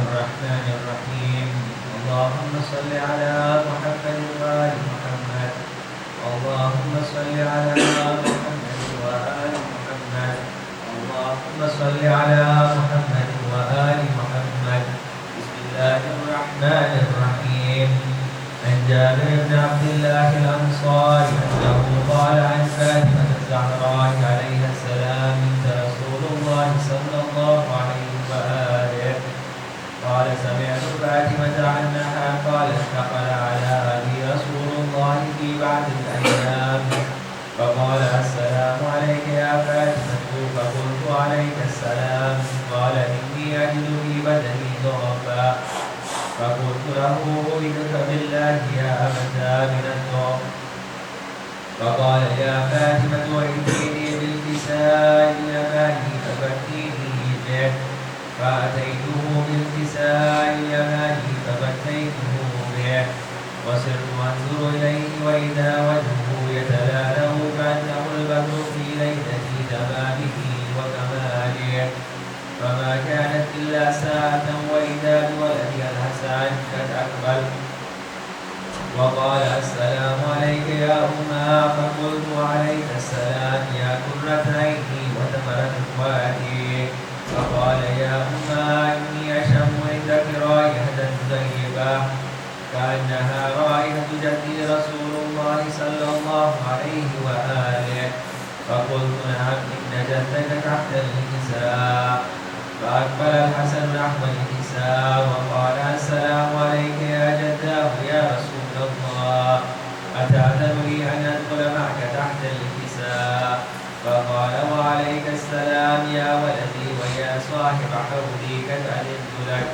الرحمن الرحيم اللهم صل على محمد وآل محمد اللهم صل على محمد وآل محمد اللهم صل على محمد وآل محمد بسم الله الرحمن الرحيم عن جابر بن عبد الله الأنصاري أنه قال عن فاطمة الزهراء عليها السلام بنت رسول الله صلى الله عليه وآله قال سمعت فاطمة عنها قالت دخل على أبي رسول الله في بعض الأيام فقال السلام عليك يا فاطمة فقلت عليك السلام قال إني أجد في بدني ضعفا فقلت له أعيذك بالله يا أبتا من الضعف فقال يا فاطمة ائتيني بالكساء اليماني فبكيني به فأتيته بالكساء اليماني فبكيته به وصرت أنظر إليه وإذا وجهه يتلألأ كأنه البدر في ليلة تمامه وكماله فما كانت إلا ساعة وإذا بولدي الحسن قد أقبل وقال السلام عليك يا أمه فقلت عليك السلام يا قرة عيني وثمرة فؤادي فقال يا أمه إني أشم عندك رائحة طيبة كأنها رائحة جدي رسول الله صلى الله عليه وآله فقلت نعم إن جدك تحت الكساء فأقبل الحسن نحو الكساء وقال السلام عليك يا جداه يا رسول الله أتأذن لي أن أدخل معك تحت الكساء فقال وعليك السلام يا ولدي ويا صاحب حوضي قد أذنت لك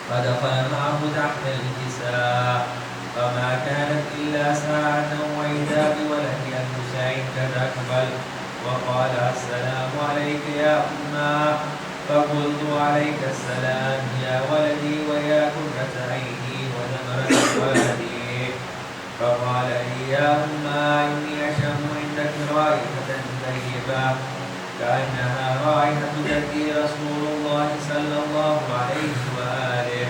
فدخل معه تحت الكساء فما كانت إلا ساعة وإذا بولدي الحسين قد أقبل وقال السلام عليك يا أمه فقلت عليك السلام يا ولدي ويا قرة عيني وثمرة فؤادي فقال لي يا أمه إني أشم عندك رائحة طيبة كأنها رائحة جدي رسول الله صلى الله عليه وآله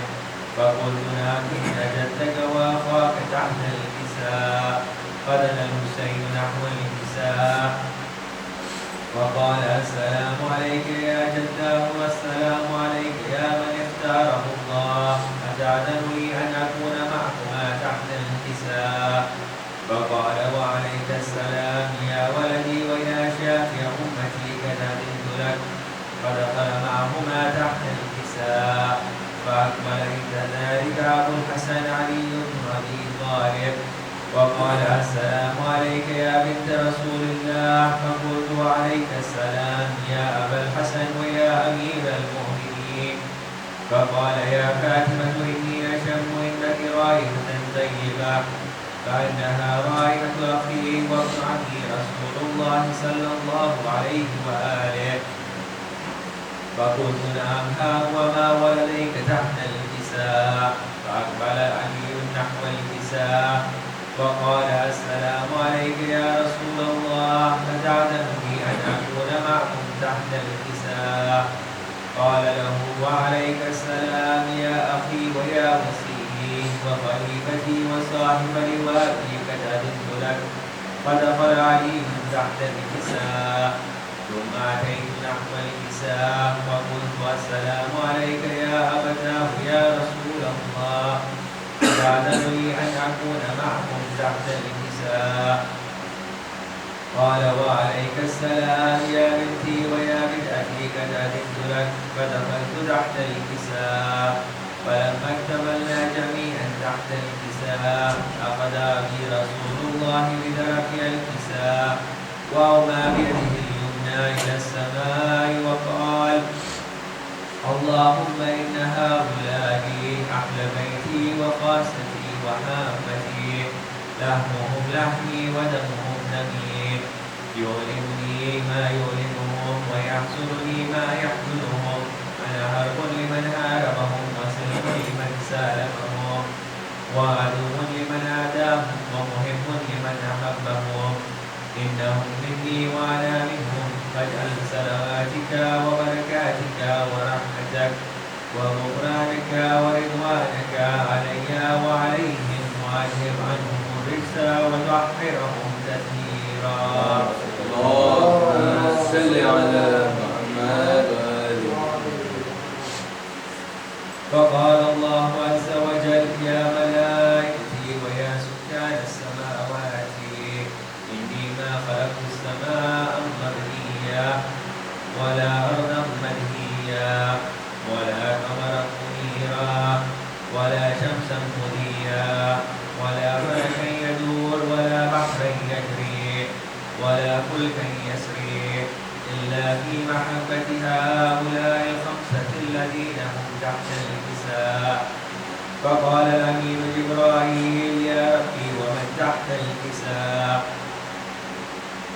فقلت نعم إن جدك وأخاك تحت الكساء فدنا الحسين نحو الكساء وقال السلام عليك يا جداه والسلام عليك يا من اختاره الله أتأذن لي أن أكون معكما تحت الكساء فقال وعليك السلام يا ولدي ويا شافع أمتي قد أذنت لك فدخل معهما تحت الكساء فأكمل عند ذلك أبو الحسن علي بن أبي طالب وقال السلام عليك يا بنت رسول الله فقلت عليك السلام يا أبا الحسن ويا أمير المؤمنين فقال يا فاطمة إني أشم عندك رائحة طيبة كأنها رائحة أخي وابن عمي رسول الله صلى الله عليه وآله فقلت نعم ها وما ولديك تحت الكساء فأقبل علي نحو الكساء وقال السلام عليك يا رسول الله أتعلمني أن أكون معكم تحت الكساء قال له وعليك السلام يا أخي ويا وصيي وخليفتي وصاحب لوائي قد أذنت لك فدخل علي تحت الكساء ثم أتيت نحو الكساء وقلت السلام عليك يا أبتاه يا رسول الله أتأذن لي أن أكون معكم تحت الكساء قال وعليك السلام يا بنتي ويا بدأتي قد أذنت لك فدخلت تحت الكساء فلما اكتملنا جميعا تحت الكساء أخذ أبي رسول الله بدرك الكساء وأومى بيده اليمنى إلى السماء وقال اللهم إن هؤلاء أهل بيتي وخاصتي وحامتي لحمهم لحمي ودمهم دمي يؤلمني ما يؤلمهم ويحزنني ما يحزنهم أنا هرب لمن هاربهم وسلم لمن سالمهم وعدو لمن عاداهم ومحب لمن أحبهم إنهم مني وأنا منهم فاجعل صلواتك وبركاتك ورحمتك غفرانك ورضوانك علي وعليهم واذهب عنهم الرجس وطهرهم تطهيرا. اللهم صل على محمد وآل محمد. فقال الله عز وجل يا ملائكتي ويا سكان السماوات إني ما خلقت السماء مبنيا ولا أرضا منهيا ولا قمرا منيرا ولا شمسا مضيا ولا فلكا يدور ولا بحرا يجري ولا فلكا يسري إلا في محبة هؤلاء الخمسة الذين هم تحت الكساء. فقال الأمين جبرائيل يا ربي ومن تحت الكساء؟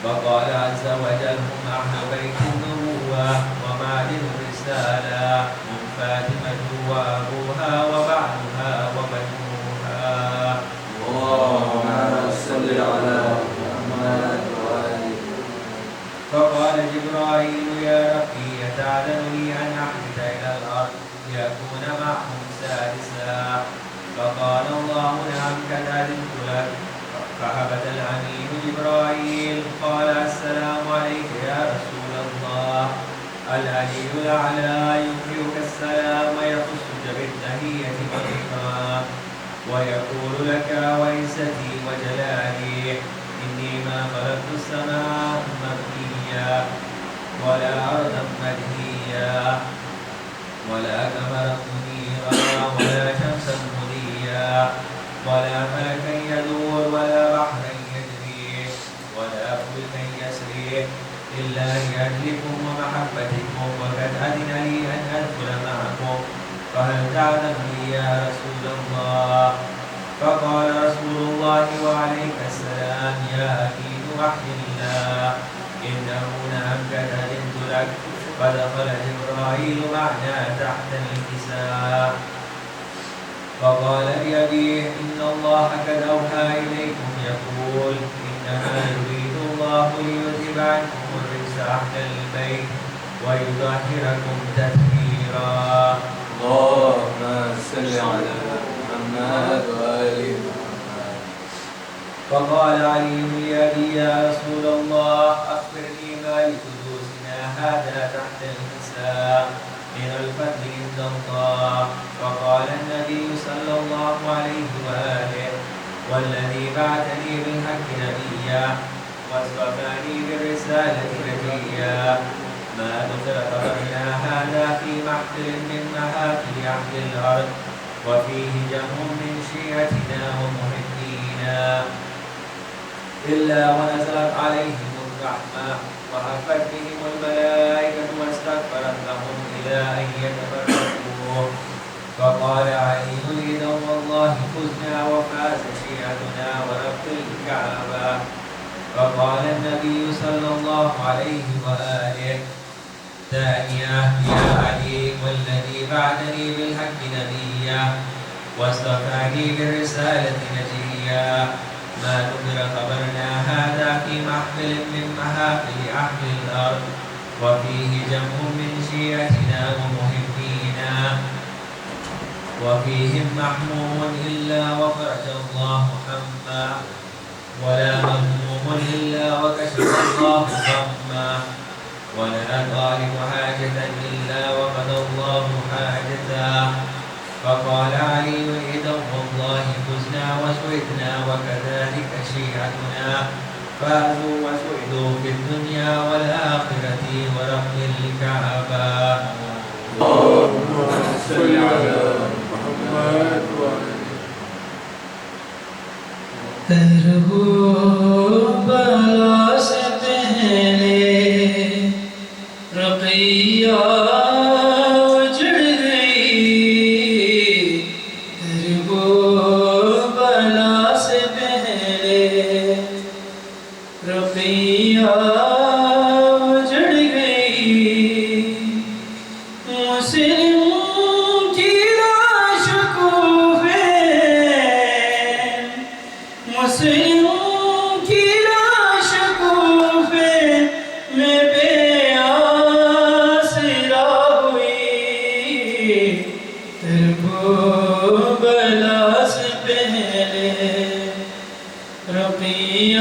فقال عز وجل هم أهل بيت النبوة ومعدن الرسالة هم فاطمة وأبوها وبعلها وبنوها. اللهم صل على محمد وآل محمد. فقال جبرائيل يا ربي يتعلن لي أن أحدث إلى الأرض ليكون معهم سادسا. فقال الله نعم قد أذنت لك. فهبط الأمين جبرائيل قال السلام عليك يا رسول الله. العلي الأعلى يقرئك السلام ويخصك بالتحية والإكرام ويقول لك وعزتي وجلالي إني ما خلقت السماء مبنيا ولا أرضا منهيا ولا قمرا منيرا ولا شمسا مضيا ولا فلكا يدور ولا بحرا يجري ولا فلكا يسري إلا لأجلكم ومحبتكم وقد أذن لي أن أدخل معكم فهل تعلم لي يا رسول الله؟ فقال رسول الله وعليك السلام يا أكيد وحي الله إنه نعم قد أذنت لك. فدخل جبرائيل معنا تحت الكساء فقال لأبيه إن الله قد أوحى إليكم يقول إنما يريد الله ليذهب عنكم الرجس أهل البيت ويطهركم تطهيرا. اللهم صل على محمد وآل محمد. فقال علي لأبي يا رسول الله أخبرني ما لجلوسنا هذا تحت الكساء من الفضل عند الله. فقال النبي صلى الله عليه وآله والذي بعثني بالحق نبيا واصطفاني بالرسالة نبيا ما ذكر خبرنا هذا في محفل من محافل أهل الأرض وفيه جمع من شيعتنا ومحبينا إلا ونزلت عليهم الرحمة وحفت بهم الملائكة واستغفرت لهم إلى أن يتفرقوا. فقال علي إذا والله فزنا وفاز شيعتنا ورب الكعبة. فقال النبي صلى الله عليه وآله ثانية يا علي والذي بعثني بالحق نبيا واصطفاني بالرسالة نجيا ما ذكر خبرنا هذا في محفل من محافل أهل الأرض وفيه جمع من شيعتنا ومحبينا وفيهم محموم إلا وفرج الله همه ولا مهموم إلا وكشف الله غمه ولا طالب حاجة إلا وقضى الله حاجته. فقال علي إذا والله فزنا وسعدنا وكذلك شيعتنا فازوا وسعدوا في الدنيا والآخرة ورب الكعبة. اللهم صل على محمد وآل کربلا سے پہلے رقیہ اجڑ گئی. کربلا سے پہلے رقیہ اجڑ گئی. مسلم کربلا سے پہلے رقیہ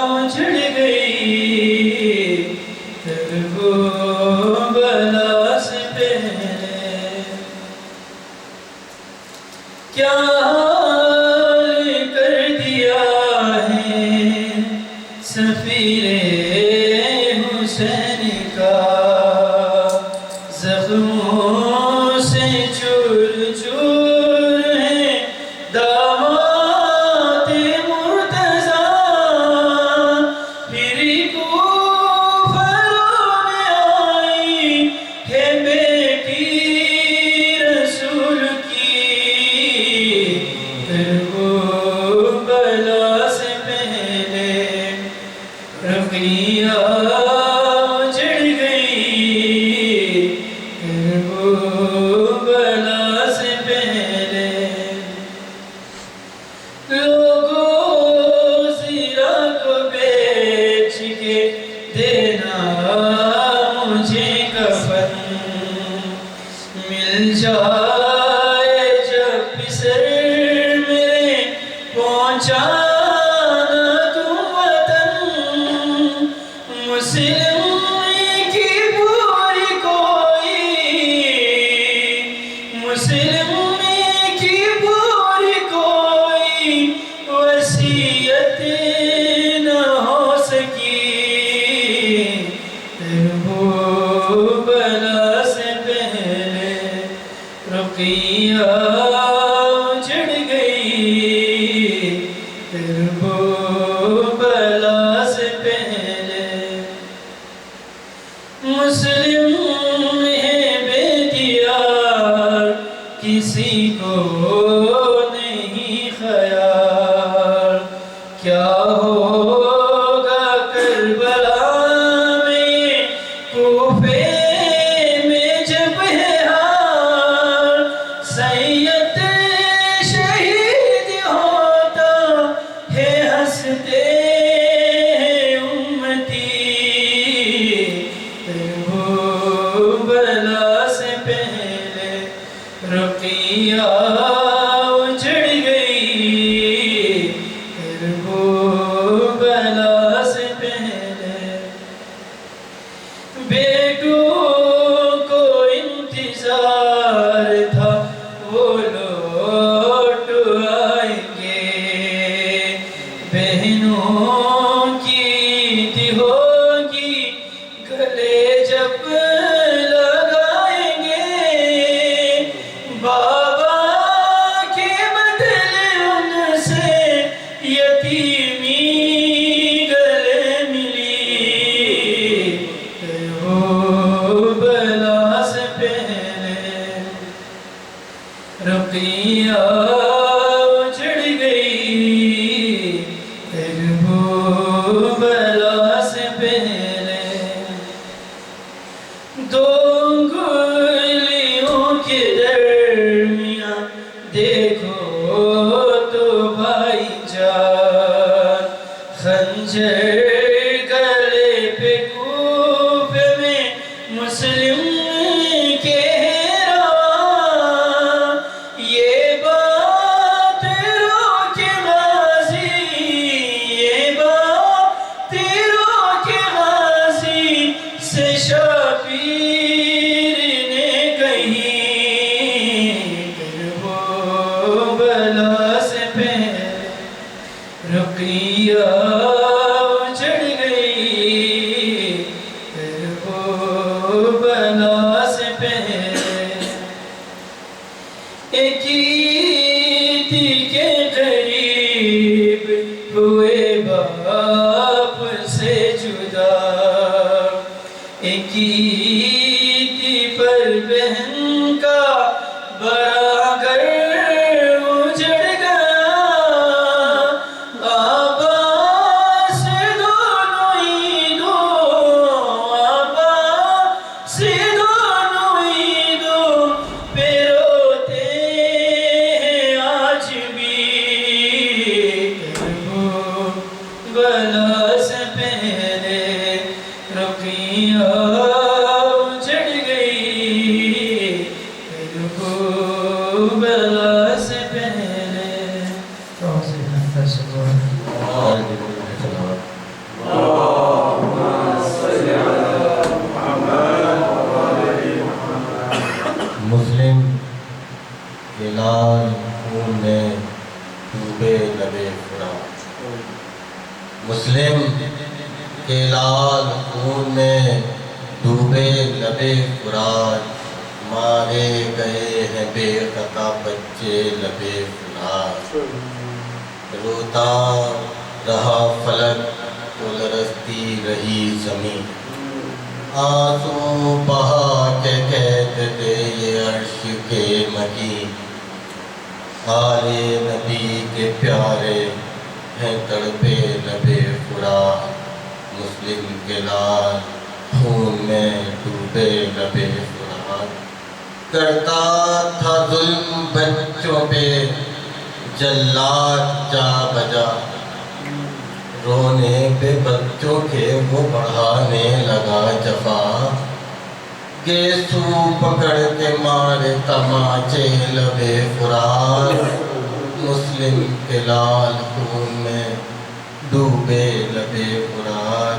اجڑ گئی کربلا سے پہلے کیا حال کر دیا ہے سفیر حسین کا زخموں سے چور چور ہے داماد مرتضیٰ پھر کوفہ رونے آئی ہے بیٹی رسول کی کربلا سے پہلے رقیہ اجڑ گئی کربلا سے پہلے لوگوں زیرہ کو بیچ کے دینا مجھے کفن مل جائے جب پسر میرے پہنچانا تم وطن مسلم کی پوری کوئی مسلم کی پوری کوئی وصیت نہ ہو سکی کربلا سے پہلے رقیہ اجڑ گئی کربلا سے پہلے مسلم ہے بے دیار کسی کو نہیں خیال کیا ہوگا کربلا میں کوفے میں جب ہے حال سید شہید ہوتا ہے ہنستے ہیں امتی کربلا سے پہلے رقیہ اجڑ گئی کربلا سے پہلے بیٹوں کو انتظار تھا وہ لوٹ آئیں گے بہنوں کی عید ہوگی گلے جب لگائیں گے بابا کے بدلے ان سے یتیمی گلے ملی کربلا سے پہلے رقیہ اجڑ گئی کربلا سے پہلے دو انگلیوں کے درمیان دیکھو تو بھائی جان خنجر گلے پہ کوفے میں مسلم کے رواں یہ بات رو کے غازی یہ بات رو کے غازی سے شبیر نے کہی کربلا سے پہلے رقیہ اجڑ گئی کربلا سے پہلے ایک عید کے قریب ہوئے باپ سے جدا ایک عید پر بہن کا بڑا گھر اجڑ گیا آباس دونوں عیدوں آباس دونوں عیدوں پہ روتے ہیں آج بھی کربلا سے پہلے مسلم کے لال خون میں ڈوبے لبے فرات، مسلم کے لال خون میں ڈوبے لبے فرات، مارے گئے ہیں بے خطا بچے لبے فرات، روتا رہا فلک تو لرزتی رہی زمین، آنسو بہا کے کہتے تھے یہ عرش کے مکین، آلِ نبی کے پیارے ہیں تڑپے لبے فرات، مسلم کے لال خون میں ڈوبے لبے فرات، کرتا تھا ظلم بچوں پہ جلاد جا بجا، رونے پہ بچوں کے وہ بڑھانے لگا جفا، گیسو پکڑ کے مارے تماچے لبے فرات، مسلم کے لال خون میں ڈوبے لبے فرات،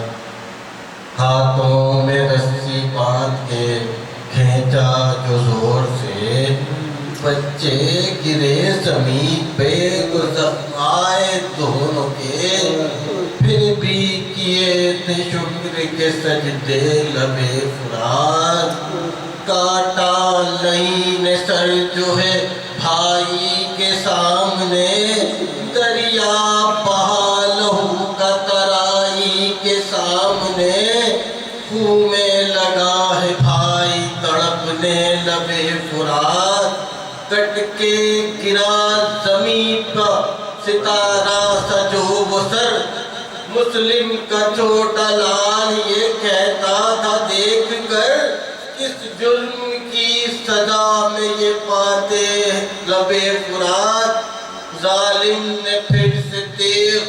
ہاتھوں میں رسی باندھ کے کھینچا جو زور سے، بچے گرے زمین پہ تو زخم آئے دونوں کے، پھر بھی کیے تھے شکر کے سجدے لبے فرات، کاٹا نہیں نے سر جو ہے بھائی کے سامنے، دریا بہا لہو کا ترائی کے سامنے، خون میں لگا ہے بھائی تڑپنے لبے فرات، کٹ کے گرا زمین کا ستارہ سجو وہ سر، مسلم کا چھوٹا لال یہ کہتا تھا دیکھ کر، کس جرم کی سزا میں یہ پاتے لبے فرات، ظالم نے پھر سے تیغ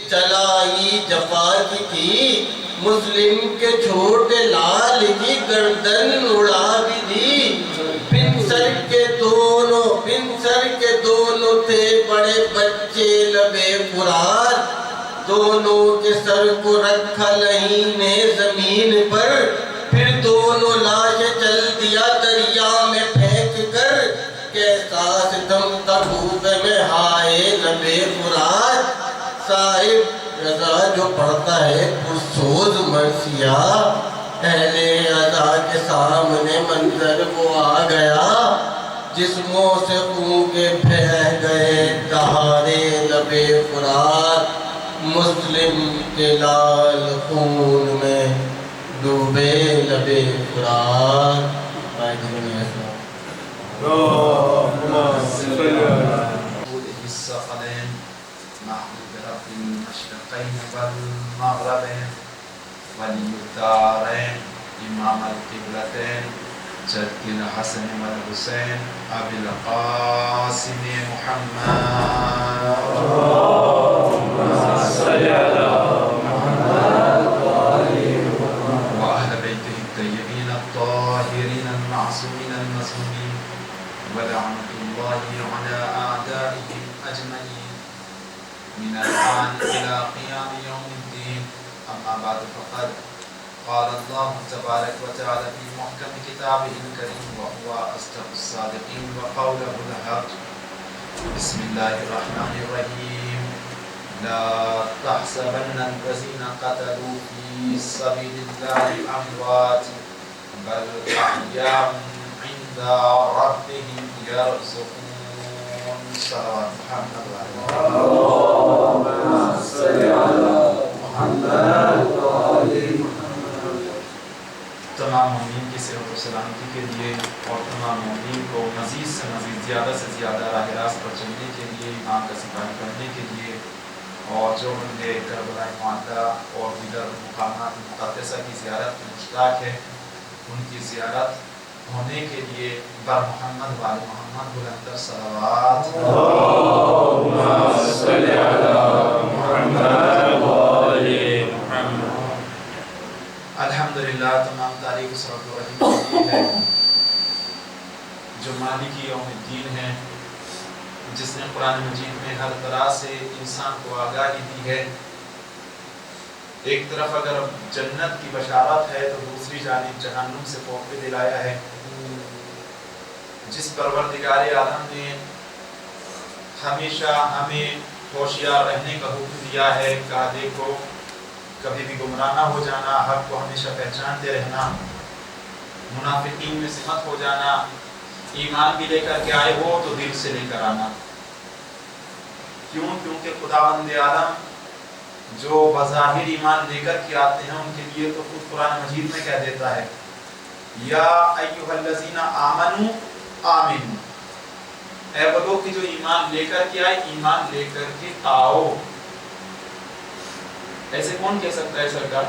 چلائی جفا کی تھی، مسلم کے چھوٹے لال کی گردن اڑا بھی دی، پنسر کے دونوں تھے بڑے بچے لبے فرات، دونوں کے سر کو رکھا لہی نے زمین پر، پھر دونوں لاشیں چل دیا دریا میں پھینک کر، کیسا ستم تبوک میں ہائے لبے فرات، صاحب رضا جو پڑھتا ہے پرسوز مرثیہ، اہل عزا کے سامنے منظر وہ آ گیا، جسموں سے خون کے بہہ گئے دہاڑے لبے فرات، مسلم کے لال خون میں ڈوبے لبے فرات۔ ولی الدارین امام القبلتین جد الحسن والحسین ابی القاسم محمد وأهل بيته الطيبين الطاهرين المعصومين المظلومين ولعنة الله على أعدائهم أجمعين من الآن إلى قيام يوم الدين. أما بعد فقد قال الله تبارك وتعالى في محكم كتابه الكريم وهو أصدق الصادقين وقوله الحق. بسم الله الرحمن الرحيم. لا تحسبن الذين قتلوا في سبيل الله أموات بل أحياء عند ربهم يرزقون. صلوات محمد اللهم صل على محمد وآل محمد. تمام مومنین کی صحت و سلامتی کے لیے اور تمام مومنین کو مزید سے زیادہ راہ راست پر چلنے کے لیے، ایمان کا سپاہی بننے کے لیے، اور جو بندے کربلا معطا اور دیگر مقامات مقدسہ کی زیارت میں مشتاق ہے، ان کی زیارت ہونے کے لیے بر محمد و آل محمد بلندر صلوات. اللہم صل علی محمد و آل محمد. الحمدللہ تمام تعریف صلی اللہ علیہ وسلم ہے جو مالک یوم الدین ہے، جس نے قرآن مجید میں ہر طرح سے انسان کو آگاہی دی ہے. ایک طرف اگر جنت کی بشارت ہے تو دوسری جانب جہنم سے خوف دلایا ہے. جس پروردگار عالم نے ہمیشہ ہمیں ہوشیار رہنے کا حکم دیا ہے، کہا دیکھو کبھی بھی گمراہ نہ ہو جانا، حق کو ہمیشہ پہچانتے رہنا، منافقین میں سے مت ہو جانا، ایمان بھی لے کر کے آئے ہو تو دل سے لے کر آنا. کیوں؟ کیونکہ خداوند عالم جو بظاہر ایمان لے کر کے آتے ہیں ان کے لیے تو خود قرآن مجید میں کہہ دیتا ہے یا ایھا الذین آمنوا آمنوا، اے وہ لوگ کہ جو ایمان لے کر کے آئے، ایمان لے کر کے آؤ. ایسے کون کہہ سکتا ہے سرکار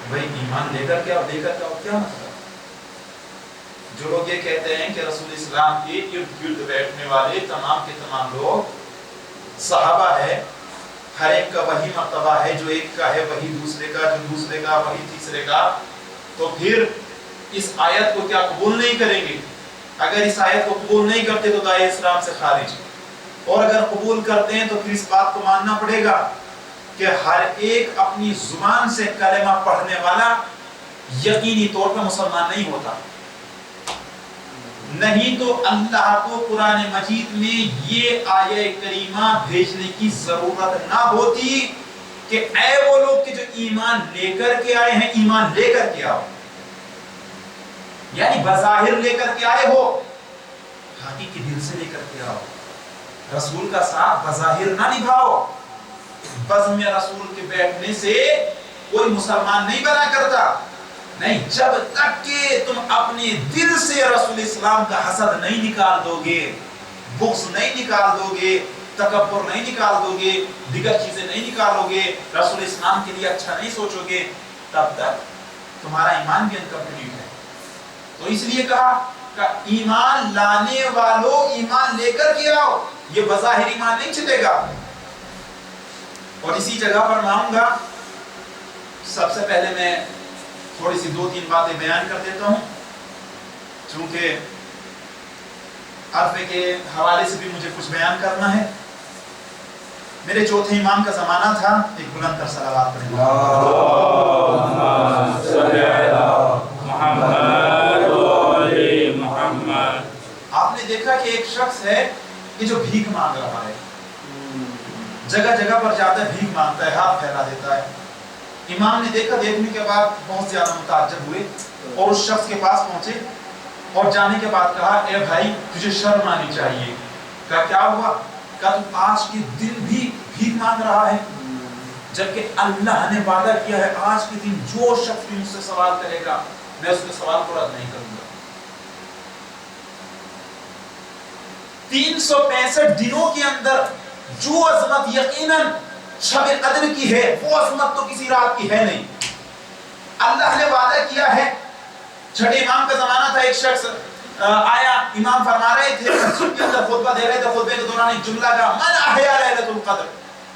بھائی ایمان لے کر کے آؤ، لے کر کے آؤ کیا مطلب؟ جو لوگ یہ کہتے ہیں کہ رسول اسلام کے ارد گرد بیٹھنے والے تمام کے تمام لوگ صحابہ ہے، ہر ایک کا وہی مرتبہ ہے، جو ایک کا ہے وہی دوسرے کا، جو دوسرے کا وہی تیسرے کا، تو پھر اس آیت کو کیا قبول نہیں کریں گے؟ اگر اس آیت کو قبول نہیں کرتے تو داعی اسلام سے خارج، اور اگر قبول کرتے ہیں تو پھر اس بات کو ماننا پڑے گا کہ ہر ایک اپنی زبان سے کلمہ پڑھنے والا یقینی طور پر مسلمان نہیں ہوتا. نہیں تو اللہ کو قرآن مجید میں یہ آیہ کریمہ بھیجنے کی ضرورت نہ ہوتی کہ اے وہ لوگ کہ جو ایمان لے کر کے آئے ہیں، ایمان لے کر کے آؤ. یعنی بظاہر لے کر کے آئے ہو، حقیقی دل سے لے کر کے آؤ. رسول کا ساتھ بظاہر نہ نبھاؤ. بزم رسول کے بیٹھنے سے کوئی مسلمان نہیں بنا کرتا. نہیں، جب تک کہ تم اپنے دل سے رسول اسلام کا حسد نہیں نکال دو گے، بغض نہیں نکال دو گے، تکبر نہیں نکال دو گے، دیگر چیزیں نہیں نکالو گے، رسول اسلام کے لیے اچھا نہیں سوچو گے، تب تک تمہارا ایمان بھی انکمپلیٹ ہے. تو اس لیے کہا کہ ایمان لانے والوں ایمان لے کر کے آؤ. یہ بظاہر ایمان نہیں چلے گا. اور اسی جگہ پر میں آؤں گا. سب سے پہلے میں تھوڑی سی 2-3 باتیں بیان کر دیتا ہوں، چونکہ عرفے کے حوالے سے بھی مجھے کچھ بیان کرنا ہے. میرے چوتھے امام کا زمانہ تھا. ایک بلند تر صلوات پڑھیں. اللہم صلی علی محمد وعلی محمد. آپ نے دیکھا کہ ایک شخص ہے کہ جو بھیک مانگ رہا ہے، جگہ جگہ پر جاتا ہے، بھیک مانگتا ہے، ہاتھ پھیلا دیتا ہے. امام نے دیکھا، دیکھنے کے بعد بہت زیادہ متعجب ہوئے اور اس شخص کے پاس پہنچے اور جانے کے بعد کہا اے بھائی تجھے شرم آنی چاہیے. کہا کیا ہوا؟ کہا تم آج کے دن بھی بھیک مانگ رہا ہے، جبکہ اللہ نے وعدہ کیا ہے آج کے دن جو شخص بھی مجھ سے سوال کرے گا میں اس کے سوال کو رد نہیں کروں گا. 365 دنوں کے اندر جو عظمت یقیناً شب قدر کی ہے وہ عظمت تو کسی رات کی ہے نہیں. اللہ نے وعدہ کیا ہے. چھٹے امام کا زمانہ تھا. ایک شخص آیا، امام فرما رہے تھے، مسجد کے اندر خطبہ دے رہے تھے. خطبے کے دوران ایک جملہ کہا من احیا لیلۃ القدر،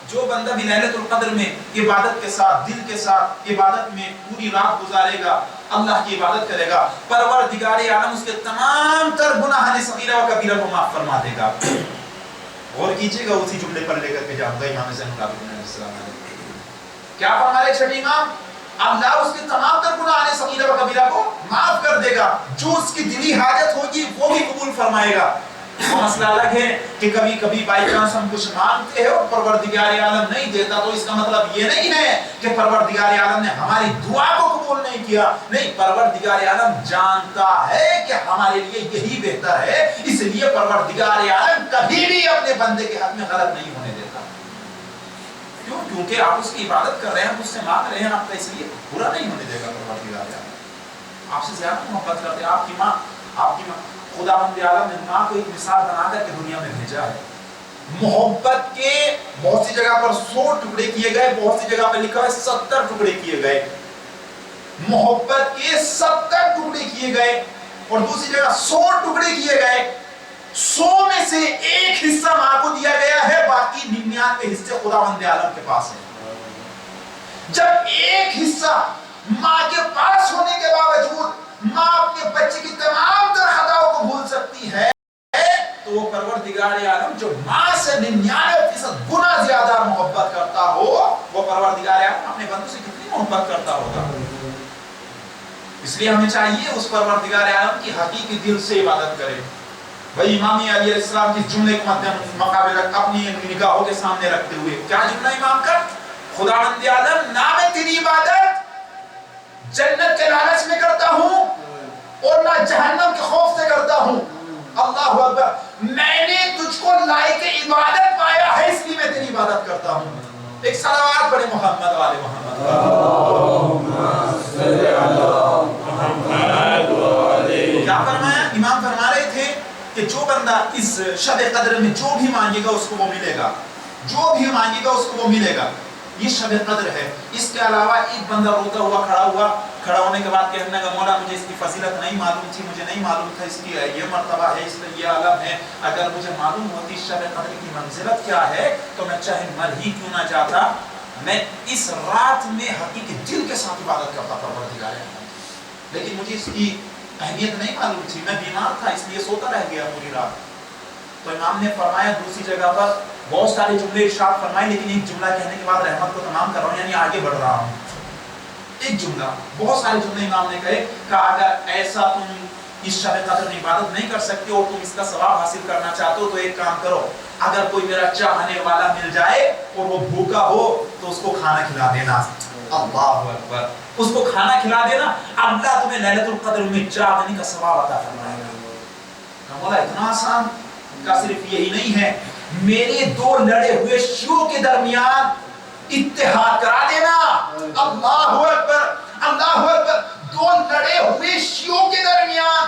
جو بندہ بھی لیلۃ القدر میں عبادت کے ساتھ، دل کے ساتھ عبادت میں پوری رات گزارے گا، اللہ کی عبادت کرے گا، پروردگار عالم اس کے تمام تر گناہ صغیرہ و کبیرہ کو معاف فرما دے گا. غور کیجئے گا، اسی جملے پر لے کر کے جاؤں گا. امام زین العابدین علیہ السلام کیا فرما رہے چھٹے امام؟ اللہ اس کے تمام تر گناہ صغیرہ و کبیرہ کو معاف کر دے گا. جو اس کی دلی حاجت ہوگی وہ بھی قبول فرمائے گا. وہ مسئلہ الگ ہے کہ کبھی کبھی بائی چانس ہم کچھ مانگتے ہیں اور پروردگار عالم نہیں دیتا، تو اس کا مطلب یہ نہیں ہے کہ پروردگار عالم نے ہماری دعا کو قبول نہیں کیا. نہیں، پروردگار عالم جانتا ہے کہ ہمارے لیے یہی بہتر ہے، اس لیے پروردگار عالم کبھی بھی اپنے بندے کے حق میں غلط نہیں ہونے دیتا. کیوں؟ کیونکہ آپ اس کی عبادت کر رہے ہیں، اس سے مانگ رہے ہیں، آپ کا اس لیے برا نہیں ہونے دے گا. پروردگار عالم آپ سے زیادہ محبت کرتے ہیں. آپ کی ماں خداوند عالم نے ماں کو ایک مثال بنا کر کے دنیا میں بھیجا ہے. محبت کے بہت سی جگہ پر 100 ٹکڑے کیے گئے، بہت سی جگہ پر لکھا ہے 70 ٹکڑے کیے گئے. محبت کے 70 ٹکڑے کیے گئے اور دوسری جگہ 100 ٹکڑے کیے گئے. 100 میں سے ایک حصہ ماں کو دیا گیا ہے، باقی 99 حصے خداوند عالم کے پاس ہیں. جب ایک حصہ ماں کے پاس ہونے کے باوجود ماں اپنے بچے کی تمام تر خطاؤں کو بھول سکتی ہے تو وہ پروردگار عالم جو ماں سے 99% گنا زیادہ محبت کرتا ہو وہ پروردگار عالم اپنے بندوں سے کتنی محبت کرتا ہوگا. اس لیے ہمیں چاہیے اس پروردگار عالم کی حقیقی دل سے عبادت کرے. وہی امام علی علیہ السلام کی جملے کو مقابل اپنی نگاہوں کے سامنے رکھتے ہوئے کیا جملہ امام کا؟ خداوند عالم نہ میں تیری عبادت جنت کے لالچ میں کرتا ہوں اور نہ جہنم کے خوف سے کرتا ہوں. اللہ اکبر. میں نے تجھ کو لائق عبادت پایا ہے اس لیے میں تیری عبادت کرتا ہوں. ایک صلوات پڑھے محمد والے محمد. کیا فرمایا؟ امام فرما رہے تھے کہ جو بندہ اس شب قدر میں جو بھی مانگے گا اس کو وہ ملے گا. جو بھی مانگے گا اس کو وہ ملے گا. یہ شب قدر ہے. اس کے علاوہ ایک بندہ روتا ہوا کھڑا ہونے کے بعد کہنے کا مولا مجھے اس کی فضیلت نہیں معلوم تھی, مجھے نہیں معلوم تھا اس کی یہ مرتبہ ہے, اس کا یہ عالم ہے. اگر مجھے معلوم ہوتی شب قدر کی منزلت کیا ہے تو میں چاہے مر ہی کیوں نہ جاتا, میں اس رات میں حقیقی دل کے ساتھ عبادت کرتا پروردگار. لیکن مجھے اس کی اہمیت نہیں معلوم تھی, میں بیمار تھا اس لیے سوتا رہ گیا پوری رات. تو امام نے فرمایا دوسری جگہ پر بہت سارے جملے ارشاد فرمائے لیکن ایک جملہ کہنے کے بعد رحمت کو تمام کر رہا ہوں, یعنی آگے بڑھ رہا ہوں. ایک جملہ, بہت سارے جملے امام نے کہے کہ اگر ایسا تم اس شب قدر میں عبادت نہیں کر سکتے اور تم اس کا ثواب حاصل کرنا چاہتے ہو تو ایک کام کرو, اگر کوئی میرا چاہنے والا مل جائے اور وہ بھوکا ہو تو اس کو کھانا کھلا دینا. اللہ اکبر. اس کو کھانا کھلا دینا, اللہ تمہیں لیلۃ القدر میں چاہنے کا ثواب عطا فرمائے گا. مولا اتنا آسان کا صرف یہی نہیں ہے, میرے دو لڑے ہوئے شیعوں کے درمیان اتحاد کرا دینا. اللہ اکبر اللہ اکبر. دو لڑے ہوئے شیعوں کے درمیان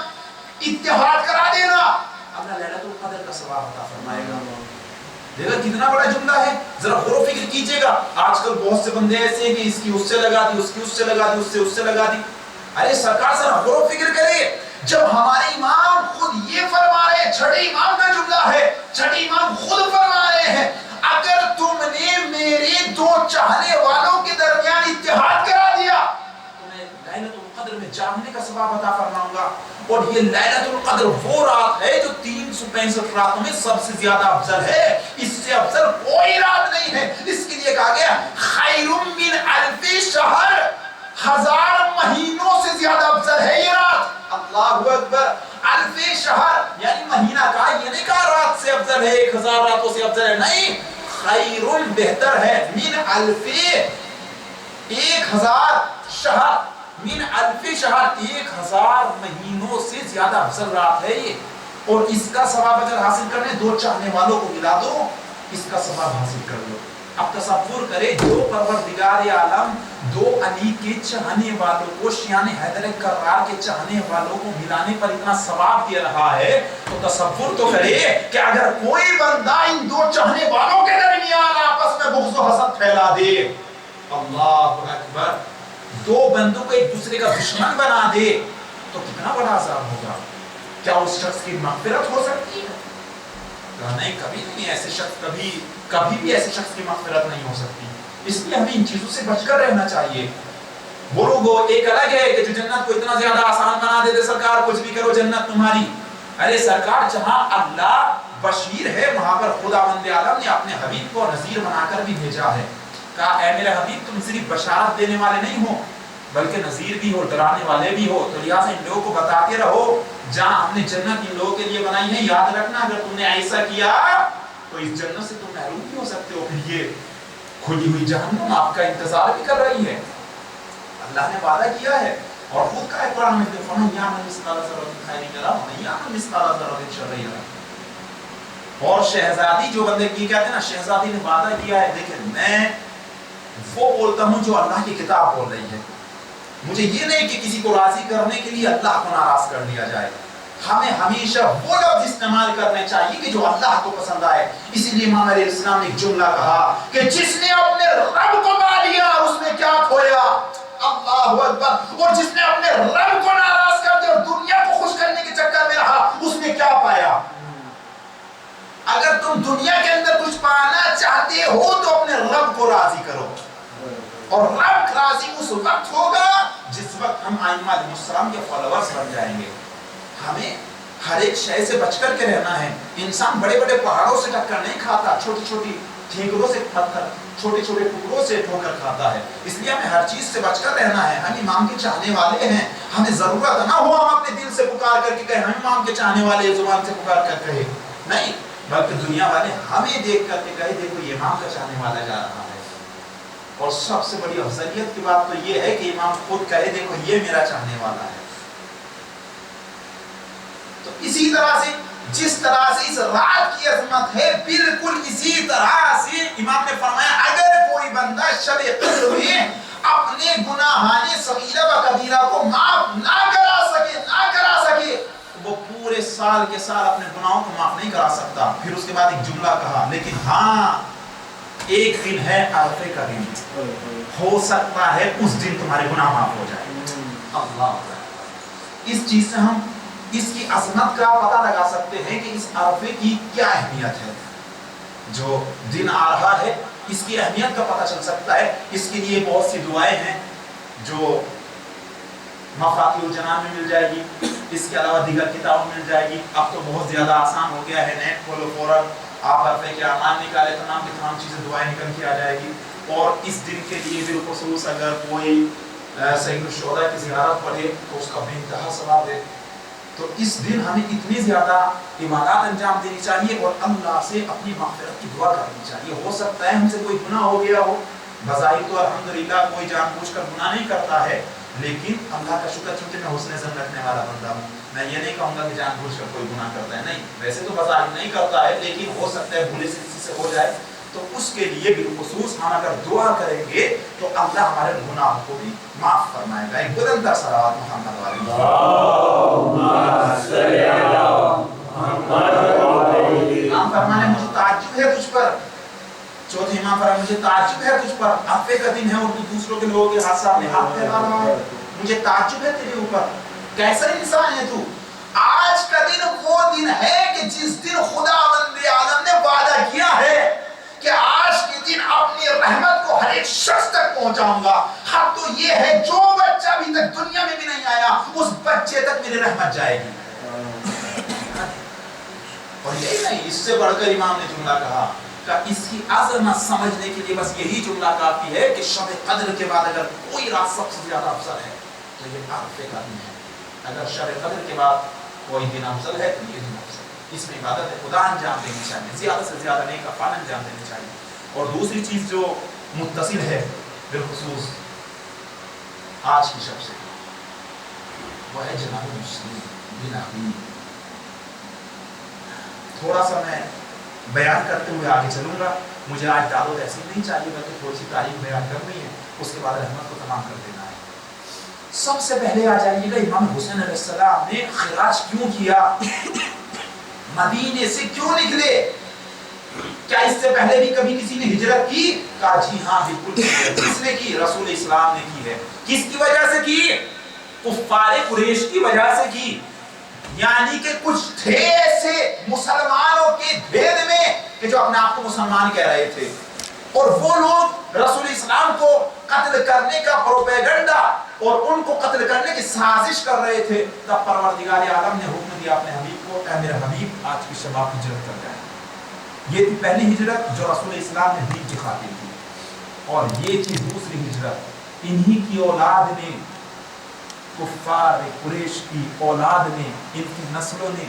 اتحاد کرا دینا, اللہ لیلۃ القدر کا ثواب عطا فرمائے گا. دیکھا کتنا بڑا جملہ ہے, ذرا غور و فکر کیجئے گا. آج کل بہت سے بندے ایسے ہیں کہ اس کی اس سے لگا دی, اس کی اس سے لگا دی, اس سے لگا دی. ارے سرکار ذرا غور و فکر کرے, جب ہمارے امام خود یہ فرما رہے ہیں, چھٹے امام کا جملہ ہے, چھٹے امام خود فرما رہے ہیں اگر تم نے میرے دو چاہنے والوں کے درمیان اتحاد کرا دیا تو میں لیلۃ القدر میں جاگنے کا ثواب عطا فرماؤں گا. اور یہ لیلۃ القدر وہ رات ہے جو 365 راتوں میں سب سے زیادہ افضل ہے, اس سے افضل کوئی رات نہیں ہے. اس کے لیے کہا گیا خیر من الف شہر, 1000 مہینوں سے زیادہ افضل ہے یہ رات. اللہ اکبر. الف شہر یعنی مہینہ کا, یہ نہیں کہا رات سے افضل ہے, 1000 راتوں سے افضل ہے, نہیں, خیر بہتر ہے, من الف 1000 شہر, من الف شہر 1000 مہینوں سے زیادہ افضل رات ہے یہ. اور اس کا ثواب اگر حاصل کرنے دو چاہنے والوں کو ملا دو, اس کا ثواب حاصل کر لو. اب تصور کرے جو پروردگار عالم دو علی کے چاہنے والوں کو شیان حیدر کرار کے چاہنے والوں کو ملانے پر اتنا ثواب دے رہا ہے تو تصور تو کرے کہ اگر کوئی بندہ ان دو چاہنے والوں کے درمیان آپس میں بغض و حسد پھیلا دے, اللہ اکبر, دو بندوں کو ایک دوسرے کا دشمن بنا دے تو کتنا بڑا عذاب ہوگا. کیا اس شخص کی مغفرت ہو سکتی ہے؟ نہیں, کبھی نہیں. ایسے شخص کبھی بھی ایسے شخص کی مغفرت نہیں ہو سکتی. اس لیے ہمیں ان چیزوں سے بچ کر رہنا چاہیے. وہ لوگ ایک الگ ہے کہ جو جنت کو اتنا زیادہ آسان بنا دیتے, سرکار کچھ بھی کرو جنت تمہاری. ارے سرکار جہاں اللہ بشیر ہے وہاں پر خداوند عالم نے اپنے حبیب کو نذیر بنا کر بھی بھیجا ہے. کہا اے میرے حبیب تم صرف بشارت دینے والے نہیں ہو بلکہ نذیر بھی ہو, ڈرانے والے بھی ہو. تو لہٰذا ان لوگوں کو بتاتے رہو جہاں ہم نے جنت ان لوگوں کے لیے بنائی ہے, یاد رکھنا اگر تم نے ایسا کیا تو اس جنت سے تم محروم بھی ہو سکتے ہو, پھر یہ کھلی ہوئی جہنم آپ کا انتظار بھی کر رہی ہے. اللہ نے وعدہ کیا ہے اور خود کہا ہے قرآن میں فمن یعمل مثقال ذرۃ خیرا یرہ ومن یعمل مثقال ذرۃ شرا یرہ. اور شہزادی جو بندے کی کہتے ہیں نا, شہزادی نے وعدہ کیا ہے, دیکھیں میں وہ بولتا ہوں جو اللہ کی کتاب بول رہی ہے. مجھے یہ نہیں کہ کسی کو راضی کرنے کے لیے اللہ کو ناراض کر دیا جائے. ہمیں ہمیشہ وہ لفظ استعمال کرنے چاہیے کہ جو اللہ کو پسند آئے. اسی لیے امام علیہ السلام نے ایک جملہ کہا کہ جس نے اپنے رب کو پا لیا اس نے کیا کھویا. اللہ اکبر. اور جس نے اپنے رب کو ناراض کر دیا اور دنیا کو خوش کرنے کے چکر میں رہا اس نے کیا پایا. اگر تم دنیا کے اندر کچھ پانا چاہتے ہو تو اپنے رب کو راضی کرو, اور رب راضی اس وقت ہوگا جس وقت ہم ائمہ علیہ السلام کے فالوورز بن جائیں گے، ہمیں ہر ایک شے سے بچ کر کے رہنا ہے۔ انسان بڑے بڑے پہاڑوں سے ٹکر نہیں کھاتا، چھوٹی چھوٹی ٹھیکروں سے پتھر، چھوٹے چھوٹے ٹکڑوں سے ٹھوکر کھاتا ہے۔ اس لیے ہمیں ہر چیز سے بچ کر رہنا ہے۔ ہم امام کے چاہنے والے ہیں، ہمیں ضرورت نہ ہو ہم اپنے دل سے پکار کر کے کہیں ہم امام کے چاہنے والے، زبان سے پکار کر کہیں نہیں، بلکہ دنیا والے ہمیں دیکھ کر کے کہے دیکھو یہ امام کا چاہنے والا جا رہا ہے۔ اور سب سے بڑی افضلیت کی بات تو یہ ہے کہ امام خود کہے دیکھو یہ میرا چاہنے والا ہے۔ تو اسی طرح سے جس طرح سے اس رات کی عظمت ہے، بالکل اسی طرح سے امام نے فرمایا اگر کوئی بندہ شب قدر میں اپنے گناہان صغیرہ و کبیرہ کو معاف نہ کرا سکے وہ پورے سال کے سال اپنے گناہوں کو معاف نہیں کرا سکتا۔ پھر اس کے بعد ایک جملہ کہا لیکن ہاں ایک دن ہے عرفے کا دن، ہو سکتا ہے اس دن تمہارے گناہ معاف ہو جائے۔ اللہ، اس چیز سے ہم اس کی عظمت کا پتہ لگا سکتے ہیں کہ اس عرفے کی کیا اہمیت ہے۔ جو دن آ رہا ہے اس کی اہمیت کا پتہ چل سکتا ہے۔ اس کے لیے بہت سی دعائیں ہیں جو مفاتیح الجنان میں مل جائے گی، اس کے علاوہ دیگر کتابوں میں مل جائے گی۔ اب تو بہت زیادہ آسان ہو گیا ہے، نیٹ کھولو فوراً آپ عرفے کے اعمال نکالے، تمام کی تمام چیزیں دعائیں نکل کے آ جائے گی۔ اور اس دن کے لیے بالخصوص اگر کوئی سید الشہداء کی زیارت پڑھے تو اس کا بے انتہا ثواب ہے۔ تو اس دن ہمیں اتنی زیادہ عبادات انجام دینی چاہیے اور اللہ سے اپنی مغفرت کی دعا کرنی چاہیے۔ ہو سکتا ہے ہم سے کوئی گناہ ہو گیا ہو، بظاہر تو الحمدللہ کوئی جان بوجھ کر گناہ نہیں کرتا ہے، لیکن اللہ کا شکر چونکہ میں حسن ظن رکھنے والا بندہ ہوں، میں یہ نہیں کہوں گا کہ جان بوجھ کر کوئی گناہ کرتا ہے، نہیں، ویسے تو بظاہر نہیں کرتا ہے لیکن ہو سکتا ہے بھولے سے ہو جائے، تو اس کے لیے بالخصوص ہم اگر دعا کریں گے تو اللہ ہمارے گناہ کو بھی معاف فرمائے گا۔ ایک بلند صلوات محمد والے امام فرمانے مجھے تعجب ہے تجھ پر، چوتھے امام فرمانے مجھے تعجب ہے تجھ پر، عرفے کا دن ہے اور تو دوسروں کے لوگوں کے ہاتھ سامنے ہاتھ پھیلا رہا ہے، مجھے تعجب ہے تیرے اوپر، کیسا انسان ہے تو۔ آج کا دن وہ دن ہے کہ جس دن خداوند عالم نے وعدہ کیا ہے کہ آج کے دن اپنی رحمت کو ہر ایک شخص تک پہنچاؤں گا۔ حق تو یہ ہے جو بچہ ابھی تک دنیا میں بھی نہیں آیا اس بچے تک میری رحمت جائے گی۔ اور یہی نہیں، اس سے بڑھ کر امام نے جملہ کہا کہ اس کی عظمت سمجھنے کے لیے بس یہی جملہ کافی ہے کہ شب قدر کے بعد اگر کوئی رات سب سے زیادہ افضل ہے تو یہ عرفے کا دن ہے۔ اگر شب قدر کے بعد کوئی دن افضل ہے تو یہ دن افضل ہے۔ اس میں عبادت خدا انجام دینی چاہیے، زیادہ سے زیادہ نیک افعال انجام دینے چاہیے۔ اور دوسری چیز جو متصل ہے بالخصوص آج کی شب سے وہ ہے جناب مسلم بن عقیل۔ تھوڑا سا میں بیان کرتے ہوئے آگے چلوں گا، مجھے آج داد و تحصیل نہیں چاہیے بلکہ تھوڑی سی تاریخ بیان کرنی ہے، اس کے بعد رحمت کو تمام کر دینا ہے۔ سب سے پہلے آ جائیے گا امام حسین علیہ السلام نے خراج کیوں کیا، مدینے سے کیوں نکلے، کیا اس سے پہلے بھی کبھی کسی نے ہجرت کی؟ کہا جی ہاں بالکل، کس نے کی؟ رسول اسلام نے کی ہے۔ کس کی وجہ سے کی؟ کفار قریش کی وجہ سے کی، یعنی کہ کچھ تھے ایسے مسلمانوں کے بھید میں کہ جو اپنے آپ کو مسلمان کہہ رہے تھے، اور وہ لوگ رسول اسلام کو قتل کرنے کا پروپیگنڈا اور ان کو قتل کرنے کی سازش کر رہے تھے۔ تب پروردگار عالم نے حکم دیا اپنے حبیب کو، اے میرے حبیب آج کی شب آپ ہجرت کر جائیں۔ یہ تھی پہلی ہجرت جو رسول اسلام نے دین کی خاطر کی، اور یہ تھی دوسری ہجرت، انہی کی اولاد نے، کفار قریش کی اولاد نے، ان کی نسلوں نے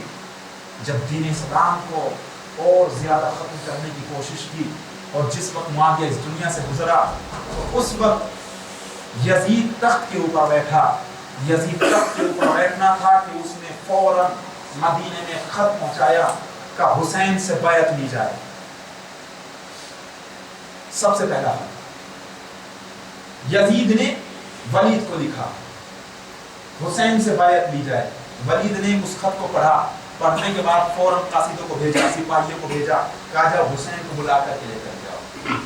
جب دین اسلام کو اور زیادہ ختم کرنے کی کوشش کی، اور جس وقت معاویہ اس دنیا سے گزرا تو اس وقت یزید تخت کے اوپر بیٹھا، یزید تخت کے اوپر بیٹھنا تھا کہ اس نے فوراً مدینے میں خط پہنچایا کہ حسین سے بیعت لی جائے۔ سب سے پہلا یزید نے ولید کو لکھا حسین سے بیعت لی جائے، ولید نے اس خط کو پڑھا، پڑھنے کے بعد فوراً قاصدوں کو بھیجا، سپاہیوں کو بھیجا، کہا جاؤ حسین کو بلا کر کے لے کر جاؤ۔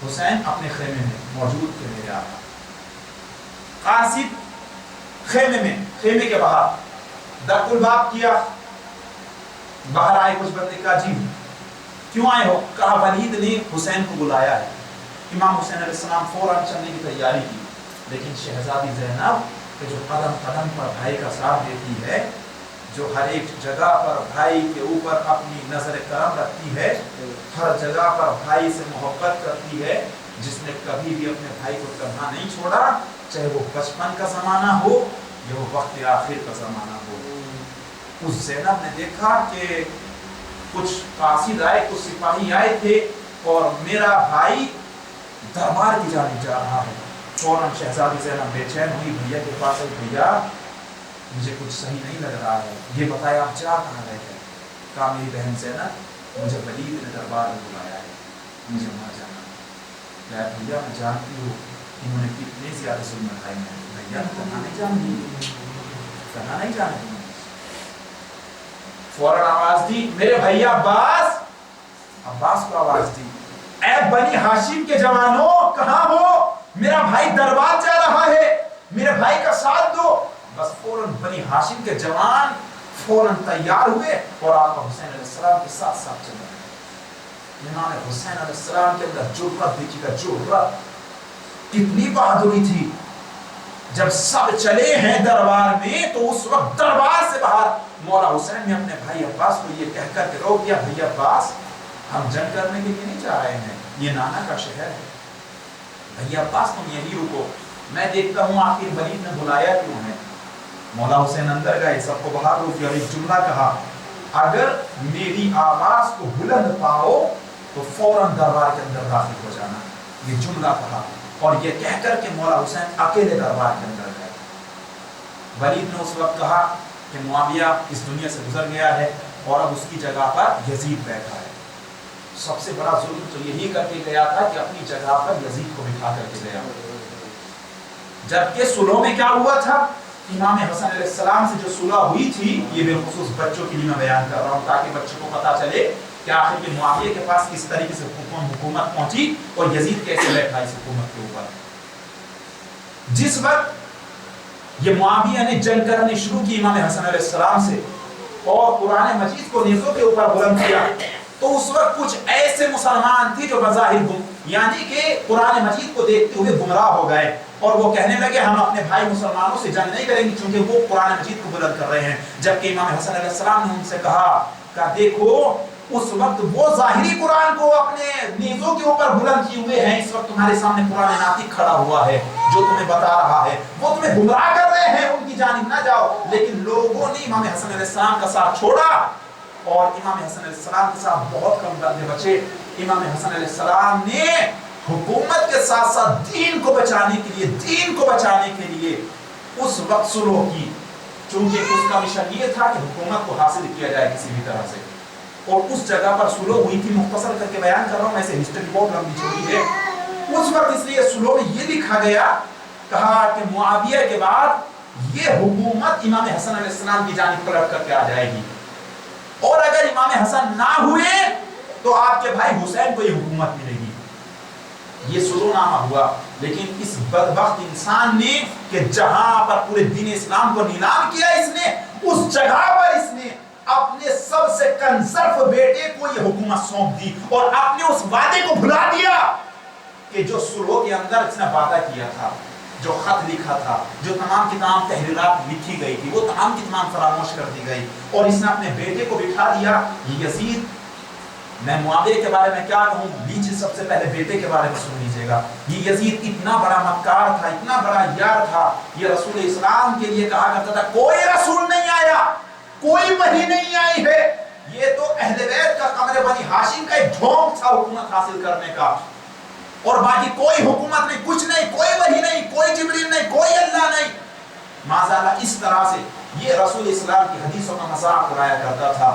حسین اپنے خیمے میں موجود تھے میرے آقا، قاصد خیمے میں، خیمے کے باہر دق الباب کیا، باہر آئے کچھ بندے، کہا جی کیوں آئے ہو؟ کہا ولید نے حسین کو بلایا ہے۔ امام حسین علیہ السلام فوراً چلنے کی تیاری کی، لیکن شہزادی زینب کہ جو قدم قدم پر بھائی کا ساتھ دیتی ہے، جو ہر ایک جگہ پر بھائی کے اوپر اپنی نظر کرم رکھتی ہے، ہر جگہ پر بھائی سے محبت کرتی ہے، جس نے کبھی بھی اپنے بھائی کو تنہا نہیں چھوڑا، چاہے وہ بچپن کا زمانہ ہو یا وہ وقت آخر کا زمانہ ہو۔ اس زینب نے دیکھا کہ کچھ قاصد آئے، کچھ سپاہی آئے تھے اور میرا بھائی دربار کی جانب جا رہا ہے۔ فوراً شہزادی زینب بے چین ہوئی، بھیا کے پاس آئی، بھیا مجھے کچھ صحیح نہیں لگ رہا ہے، یہ بتایا آپ جا کہاں رہے ہیں؟ کہا میری بہن زینب مجھے ولید نے دربار میں بلایا ہے، مجھے وہاں جانا ہے۔ بھیا میں جانتی ہوں انہوں نے کتنے زیادہ ظلم اٹھائے ہیں، بھیا تنہا نہیں جانے دیں، تنہا نہیں جانے دیں۔ فوراً آواز دی، میرے بھیا عباس، عباس کو آواز دی، اے بنی ہاشم کے جوانوں کہاں ہو؟ میرا بھائی دربار جا رہا ہے، میرے بھائی کا ساتھ دو۔ بس فوراً بنی ہاشم کے جوان فوراً تیار ہوئے اور آقا حسین علیہ السلام کے ساتھ ساتھ چل رہے۔ امام حسین علیہ السلام کے اندر جرأت دیکھی گا، جرأت کتنی بہادری تھی۔ جب سب چلے ہیں دربار میں تو اس وقت دربار سے باہر مولا حسین نے اپنے بھائی عباس کو یہ کہہ کر کے روک دیا، بھائی عباس ہم جنگ کرنے کے لیے نہیں جا رہے ہیں، یہ نانا کا شہر ہے، بھئی عباس تم یہی رکو، میں دیکھتا ہوں آخر ولید نے بلایا کیوں ہے۔ مولا حسین اندر گئے، سب کو باہر روک دیا اور ایک جملہ کہا، اگر میری آواز کو بلند پاؤ تو فوراً دربار کے اندر داخل ہو جانا، یہ جملہ کہا اور یہ کہہ کر کے مولا حسین اکیلے دربار کے اندر گئے۔ ولید نے اس وقت کہا کہ معاویہ اس دنیا سے گزر گیا ہے اور اب اس کی جگہ پر یزید بیٹھا ہے۔ سب سے بڑا ظلم تو یہی کر کے گیا تھا کہ اپنی جگہ پر یزید کو بٹھا کر کے گیا۔ جبکہ صلح میں کیا ہوا تھا؟ امام حسن علیہ السلام سے جو صلح ہوئی تھی، یہ بالخصوص بچوں کے لیے میں بیان کر رہا ہوں تاکہ بچوں کو پتا چلے کہ آخر کے معاویہ کے پاس کس طریقے سے حکومت پہنچی اور یزید کیسے بیٹھا اس حکومت کے اوپر۔ جس وقت یہ معاویہ نے جنگ کرنے شروع کی امام حسن علیہ السلام سے اور قرآن مجید کو نیزوں کے اوپر بلند کیا، تو اس وقت کچھ ایسے مسلمان تھے جو بظاہر یعنی کہ قرآن مجید کو دیکھتے ہوئے گمراہ ہو گئے اور وہ کہنے لگے ہم اپنے بھائی مسلمانوں سے جنگ نہیں کریں گے چونکہ وہ قرآن مجید کو بلند کر رہے ہیں۔ جبکہ امام حسن علیہ السلام نے ان سے کہا کہ دیکھو اس وقت وہ ظاہری قرآن کو اپنے نیزوں کے اوپر بلند کیے ہوئے ہیں، اس وقت تمہارے سامنے قرآن ناطق کھڑا ہوا ہے جو تمہیں بتا رہا ہے، وہ تمہیں گمراہ کر رہے ہیں، ان کی جانب نہ جاؤ۔ لیکن لوگوں نے امام حسن علیہ السلام کا ساتھ چھوڑا اور امام حسن علیہ السلام کے ساتھ بہت کم بندے بچے۔ امام حسن علیہ السلام نے حکومت کے ساتھ ساتھ دین کو بچانے کے لیے اس وقت صلح کی، چونکہ اس کا مشن یہ تھا کہ حکومت کو حاصل کیا جائے کسی بھی طرح سے، اور اس جگہ پر صلح ہوئی تھی۔ مختصر کر کے بیان کر رہا ہوں، ایسے ہسٹری بہت لمبی چوڑی ہے۔ اس وقت اس لیے صلح میں یہ لکھا گیا، کہا کہ معاویہ کے بعد یہ حکومت امام حسن علیہ السلام کی جانب پلٹ کر کے آ جائے گی، اور اگر امام حسن نہ ہوئے تو آپ کے بھائی حسین کو یہ حکومت ملے گی۔ یہ صلح نامہ ہوا، لیکن اس بدبخت انسان نے کہ جہاں پر پورے دین اسلام کو نیلام کیا، اس نے اس جگہ پر اس نے اپنے سب سے کنزرف بیٹے کو یہ حکومت سونپ دی اور اپنے اس وعدے کو بھلا دیا کہ جو صلح کے اندر اس نے وعدہ کیا تھا، جو خط لکھا تھا، جو تمام کی تمام تحریرات لکھی گئی تھی، وہ تمام کی تمام فراموش کر دی گئی، اور اس نے اپنے بیٹے کو بٹھا دیا۔ یہ یزید، میں معاویہ کے بارے میں کیا کہوں، لیجیے سب سے پہلے بیٹے کے بارے میں سن لیجیے گا۔ یہ یزید اتنا بڑا مکار تھا، اتنا بڑا یار تھا، یہ رسول اسلام کے لیے کہا کرتا تھا کوئی رسول نہیں آیا، کوئی وحی نہیں آئی ہے، یہ تو اہل بیت کا قمر بنی ہاشم کا ایک ڈھونگ تھا حکومت حاصل کرنے کا، اور باقی کوئی حکومت نہیں، کچھ نہیں، کوئی وحی نہیں، کوئی جبریل نہیں، کوئی اللہ نہیں۔ مازالہ اس طرح سے یہ رسول اسلام کی حدیثوں کا مذاق اڑایا کرتا تھا،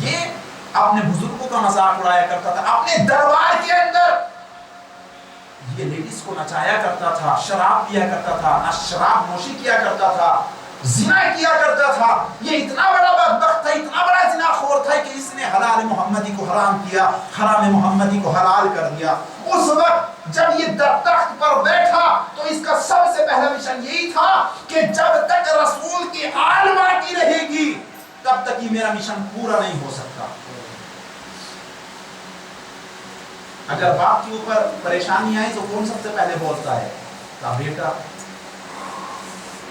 یہ اپنے بزرگوں کا مذاق اڑایا کرتا تھا، اپنے دربار کے اندر یہ لیڈیز کو نچایا کرتا تھا، شراب پیا کرتا تھا، شراب نوشی کیا کرتا تھا، زنا کیا کرتا تھا۔ یہ اتنا بڑا بدبخت تھا، اتنا بڑا زنا خور تھا کہ اس نے حلال محمدی کو حرام کیا، حرام محمدی کو حلال کر دیا۔ اس وقت جب یہ تخت پر بیٹھا تو اس کا سب سے پہلا مشن یہی تھا کہ جب تک رسول کی آل باقی رہے گی تب تک یہ میرا مشن پورا نہیں ہو سکتا۔ اگر باپ کے اوپر پریشانی آئی تو کون سب سے پہلے بولتا ہے؟ کہا بیٹا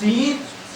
3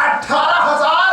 18,000,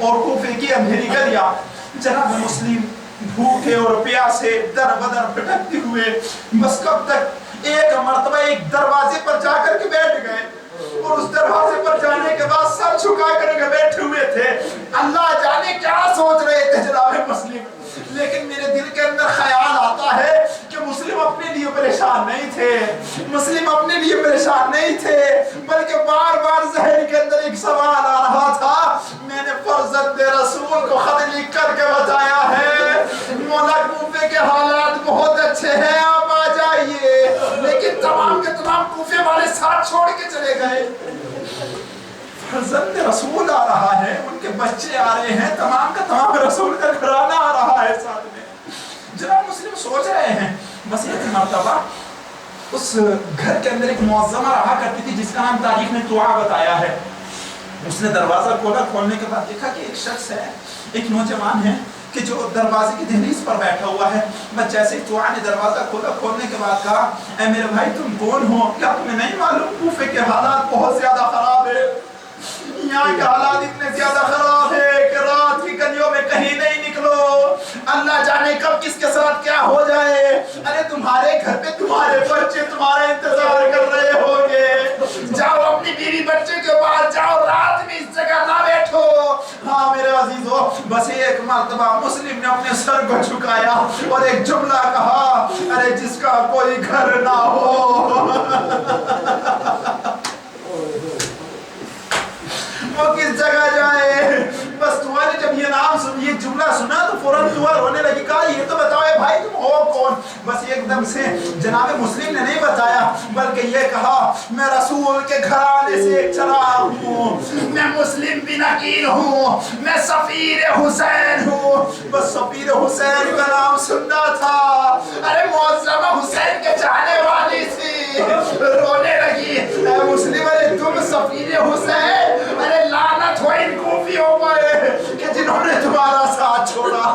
اور کوفے کی اندھیری گلیاں جناب مسلم بھوکے اور پیاسے در بدر بھٹکتے ہوئے بس کب تک ایک مرتبہ ایک دروازے پر جا کر کے بیٹھ گئے اور اس دروازے پر جانے کے بعد سر چھکا کر کے بیٹھے ہوئے تھے. اللہ جانے کیا سوچ رہے تھے جناب مسلم. لیکن میرے دل کے اندر خیال آتا ہے کہ مسلم اپنے لیے پریشان نہیں تھے, مسلم اپنے لیے پریشان نہیں تھے, بلکہ بار بار ذہن کے اندر ایک سوال آ رہا تھا. میں نے فرزند رسول کو خط لکھ کر کے بتایا ہے مولا کوفے کے حالات بہت اچھے ہیں, آپ آ جائیے, لیکن تمام کے تمام کوفے والے ساتھ چھوڑ کے چلے گئے. فرزند رسول آ رہا ہے, ان کے بچے آ رہے ہیں, تمام کا تمام رسول کا گھرانہ آ رہا ہے ساتھ میں. جناب مسلم سوچ رہے ہیں بس ایک مرتبہ اس گھر کے اندر ایک معظمہ رہا کرتی تھی جس کا نام تاریخ نے طوعا بتایا ہے. اس نے دروازہ کھولا, کھولنے کے بعد دیکھا کہ ایک شخص ہے, ایک نوجوان ہے کہ جو دروازے کی دہلیز پر بیٹھا ہوا ہے. بس جیسے طوعا نے دروازہ کھولا, کھولنے کے بعد کہا اے میرے بھائی تم کون ہو, کیا تمہیں نہیں معلوم کوفے کے حالات بہت زیادہ خراب ہے, یہاں کے حالات اتنے زیادہ خراب ہے کہ رات کی گلیوں میں کہیں نہیں نکلو, اللہ جانے کب کس کے ساتھ کیا ہو جائے. ارے تمہارے گھر پہ تمہارے بچے تمہارا انتظار کر رہے ہوں گے, جاؤ اپنی بیوی بچے کے پاس جاؤ, رات میں اس جگہ نہ بیٹھو. ہاں میرے عزیزو, بس ایک مرتبہ مسلم نے اپنے سر کو جھکایا اور ایک جملہ کہا, ارے جس کا کوئی گھر نہ ہو وہ کس جگہ جائے. بس دعا نے جب یہ نام سن, یہ جملہ سنا تو فوراً دعا رونے لگی, کہا یہ تو بتاؤ اے بھائی تم ہو کون. بس ایک دم سے جناب مسلم نے نہیں بتایا بلکہ یہ کہا میں رسول کے گھرانے سے ایک چراغ ہوں, میں مسلم بن عقیل ہوں, میں سفیر حسین ہوں. بس سفیر حسین کا نام سننا تھا, ارے معظمہ حسین کے چاہنے والی تھی, رونے لگی. اے مسلم ارے تم سفیر حسین, ارے لعنت ہو ان کوفیوں پر کہ جنہوں نے تمہارا ساتھ چھوڑا.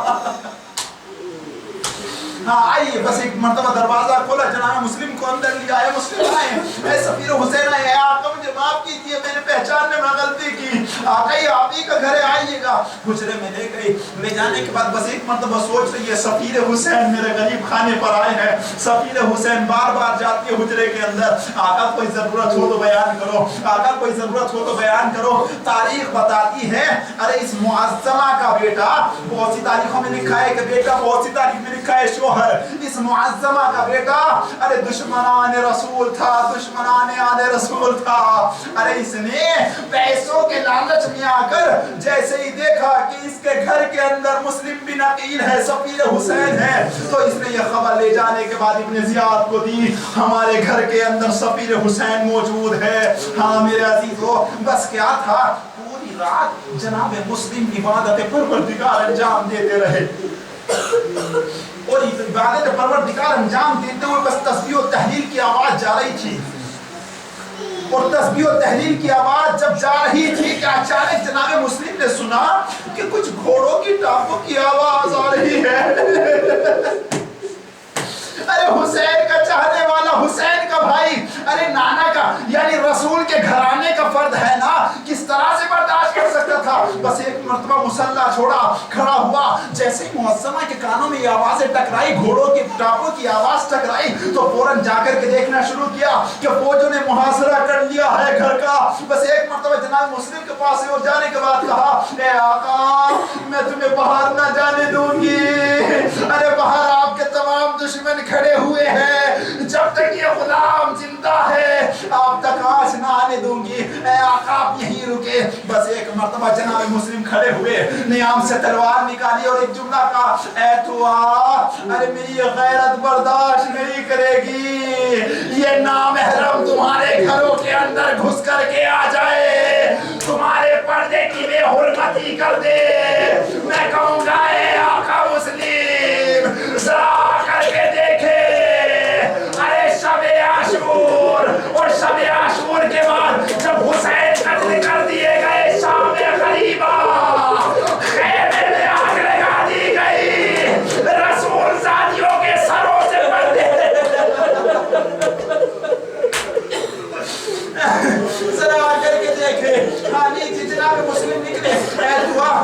ہاں آئیے, بس ایک مرتبہ دروازہ کھولا, جناب مسلم کو اندر لیا. ہے مسلم آئے, اے سفیر حسین آئے, آقا مجھے معاف کیجیے, میں نے پہچاننے میں غلطی کی, آقا یہ آپ ہی کا گھر ہے, آئیے گا. حجرے میں لے گئی, لے جانے کے بعد بس ایک مرتبہ سوچ رہی ہے سفیر حسین میرے غریب خانے پر آئے ہیں. سفیر حسین بار بار جاتی ہے حجرے کے اندر, آقا کوئی ضرورت ہو تو بیان کرو, آقا کوئی ضرورت ہو تو بیان کرو. تاریخ بتاتی ہے ارے اس معظمہ کا بیٹا, بہت سی تاریخوں میں لکھا ہے کہ بیٹا, بہت سی تاریخ میں لکھا ہے شوہر, اس معظمہ کا بیٹا ارے دشمنان رسول تھا, دشمنان آل رسول تھا. ارے اس نے پیسوں کے لالچ میں آ کر جیسے ہی دیکھا کہ اس کے گھر کے اندر مسلم بن عقیل ہے, سفیر حسین ہے, تو اس نے یہ خبر لے جانے کے بعد ابن زیاد کو دی, ہمارے گھر کے اندر سفیر حسین موجود ہے. ہاں میرے عزیزو, بس کیا تھا, پوری رات جناب مسلم عبادت پروردگار انجام دیتے رہے, اور عبادت پروردگار انجام دیتے ہوئے بس تسبیح و تحلیل کی آواز جا رہی تھی. اور تسبیح و تحلیل کی آواز جب جا رہی تھی کہ اچانک جناب مسلم نے سنا کہ کچھ گھوڑوں کی ٹانگوں کی آواز آ رہی ہے. ارے حسین کا چاہنے والا, حسین کا بھائی, ارے نانا کا یعنی رسول کے گھرانے کا فرد ہے نا, کس طرح سے برداشت کر سکتا تھا. بس ایک مرتبہ مسلح چھوڑا, کھڑا ہوا, جیسے ہی معظمہ کے کانوں میں یہ آوازیں ٹکرائی, گھوڑوں کی ٹانگوں کی آواز ٹکرائی, تو فوراً جا کر کے دیکھنا شروع کیا کہ فوجوں نے محاصرہ کر لیا ہے گھر کا. بس ایک مرتبہ جناب مسلم کے پاس سے اور جانے کے بعد کہا اے آقا میں تمہیں باہر نہ جانے دوں گی, ارے باہر آپ کے تمام دشمن کھڑے ہوئے ہیں, جب تک یہ غلام زندہ ہے آپ تک آنچ نہ آنے دوں گی, اے آقا آپ یہیں رکے. بس ایک مرتبہ جناب مسلم کھڑے ہوئے, نیام سے تلوار نکالی اور ایک جملہ کہا اے تو ارے میری یہ غیرت برداشت نہیں کرے گی, یہ نامحرم تمہارے گھروں کے اندر گھس کر کے آ جائے, تمہارے پردے کی بے حرمتی کر دے. میں کہوں گا اے آقا مسلم ذرا کر کے دیکھے, ارے شب عاشور, اور شب عاشور کے بعد جب حسین قتل کر دیے گئے شام غریبہ, خیمے میں آگ لگا دی گئی, رسول ذاتیوں کے سروں سے بندے. ذرا آ کر کے دیکھے, ہاں جی جناب مسلم نکلے, اے دعا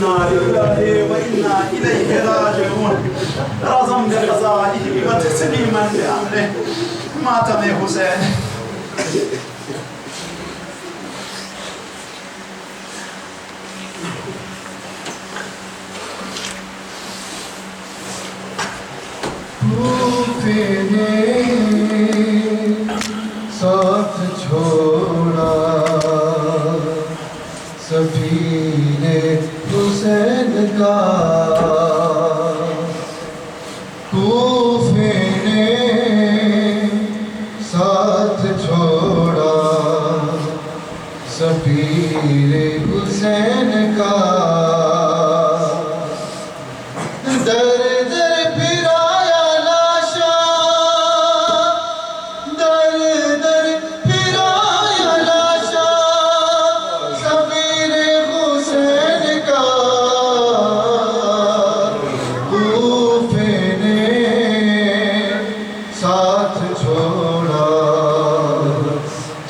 إنا لله وإنا إليه راجعون رزم بقضائه وتسليما لأمره ماتم حسين ساتھ چھوڑا سفینے حسین کا کوفے نے ساتھ چھوڑا سفیر حسین کا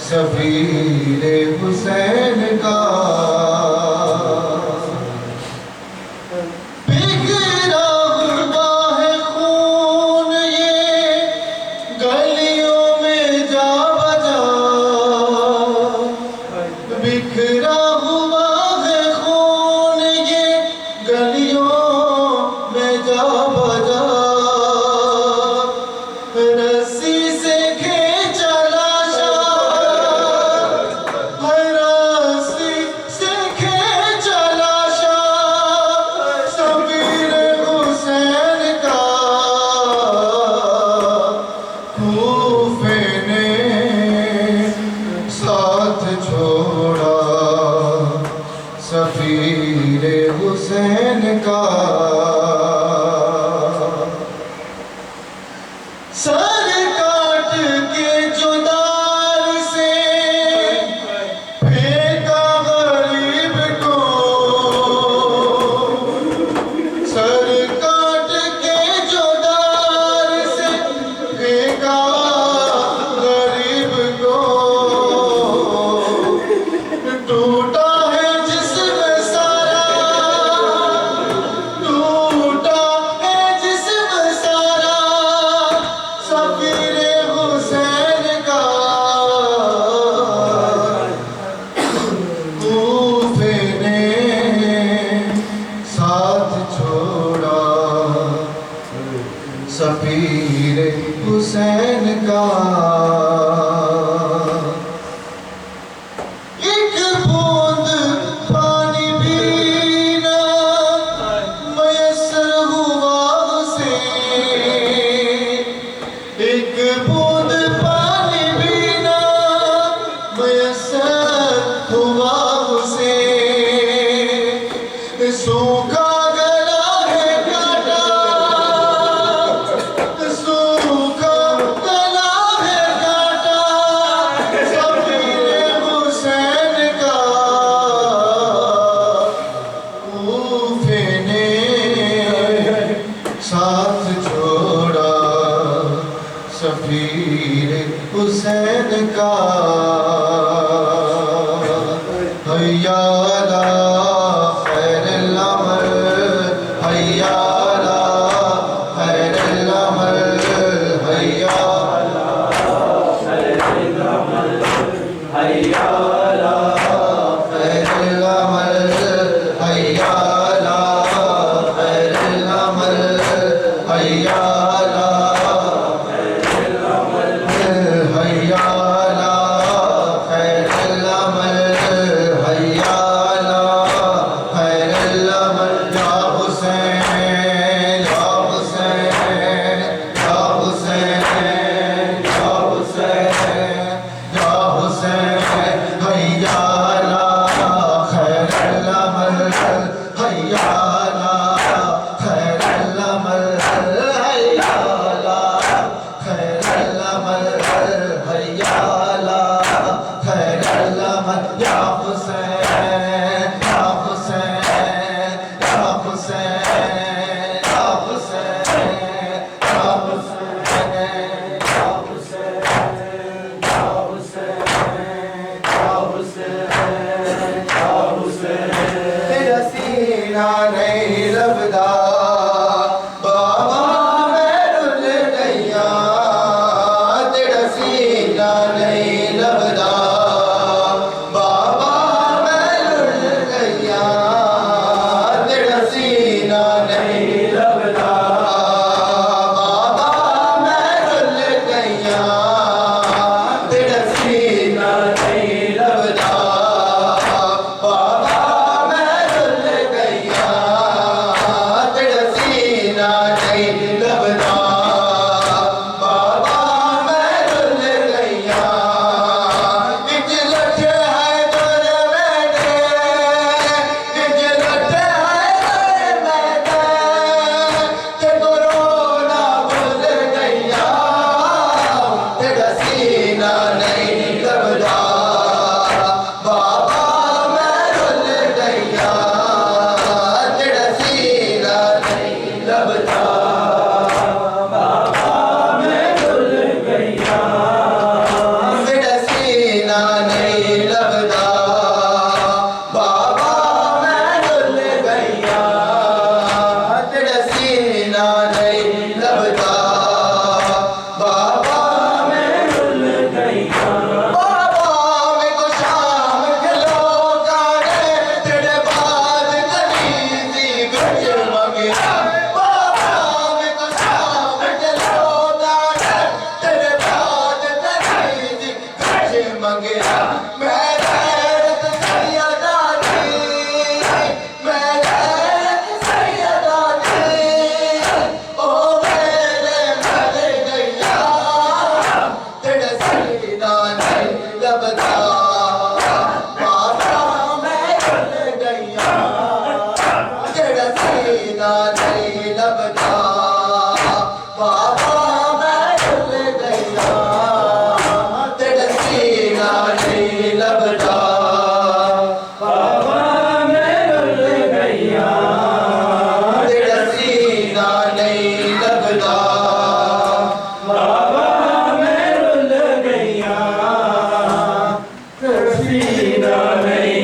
سفیر حسین کا بکھرا ہوا ہے خون یہ گلیوں میں جا بجا بکھرا ہوا ہے خون یہ گلیوں میں جا بجا رسی سے کھینچا لاشا رسی سے کھینچا لاشا سفیر حسین کا کوفے نے ساتھ چھوڑا سفیر حسین کا سر کاٹ کے جدار سے پھینکا غریب کو سر کاٹ کے جدار سے پھینکا غریب کو ٹوٹا ہے جسم سارا ٹوٹا ہے جسم سارا سفیر حسین کا کوفے نے ساتھ چھوڑا سفیر حسین کا ایک بوند پانی بھی نہ میسر ہوا حسین ایک بوند پانی بھی نہ میسر ہوا حسین سوکھا گلا ہے کاٹا سوکھا گلا ہے کاٹا سفیر حسین کا کوفے نے ساتھ چھوڑا سفیر حسین کا حیا علی خیر العمل حیا علی خیر العمل حیا خیر العمل حیا علی خیر العمل حیا علی خیر العمل حیا علی حیا علی خیر العمل حیا علی خیر العمل یا حسین یا حسین یا حسین یا حسین یا حسین حیا علی خیر العمل حیا علی خیر العمل حیا علی خیر العمل حیا علی خیر العمل یا حسین یا حسین یا حسین یا حسین یا حسین یا حسین یا حسین یا حسین یا حسین تیرا سینہ لبدا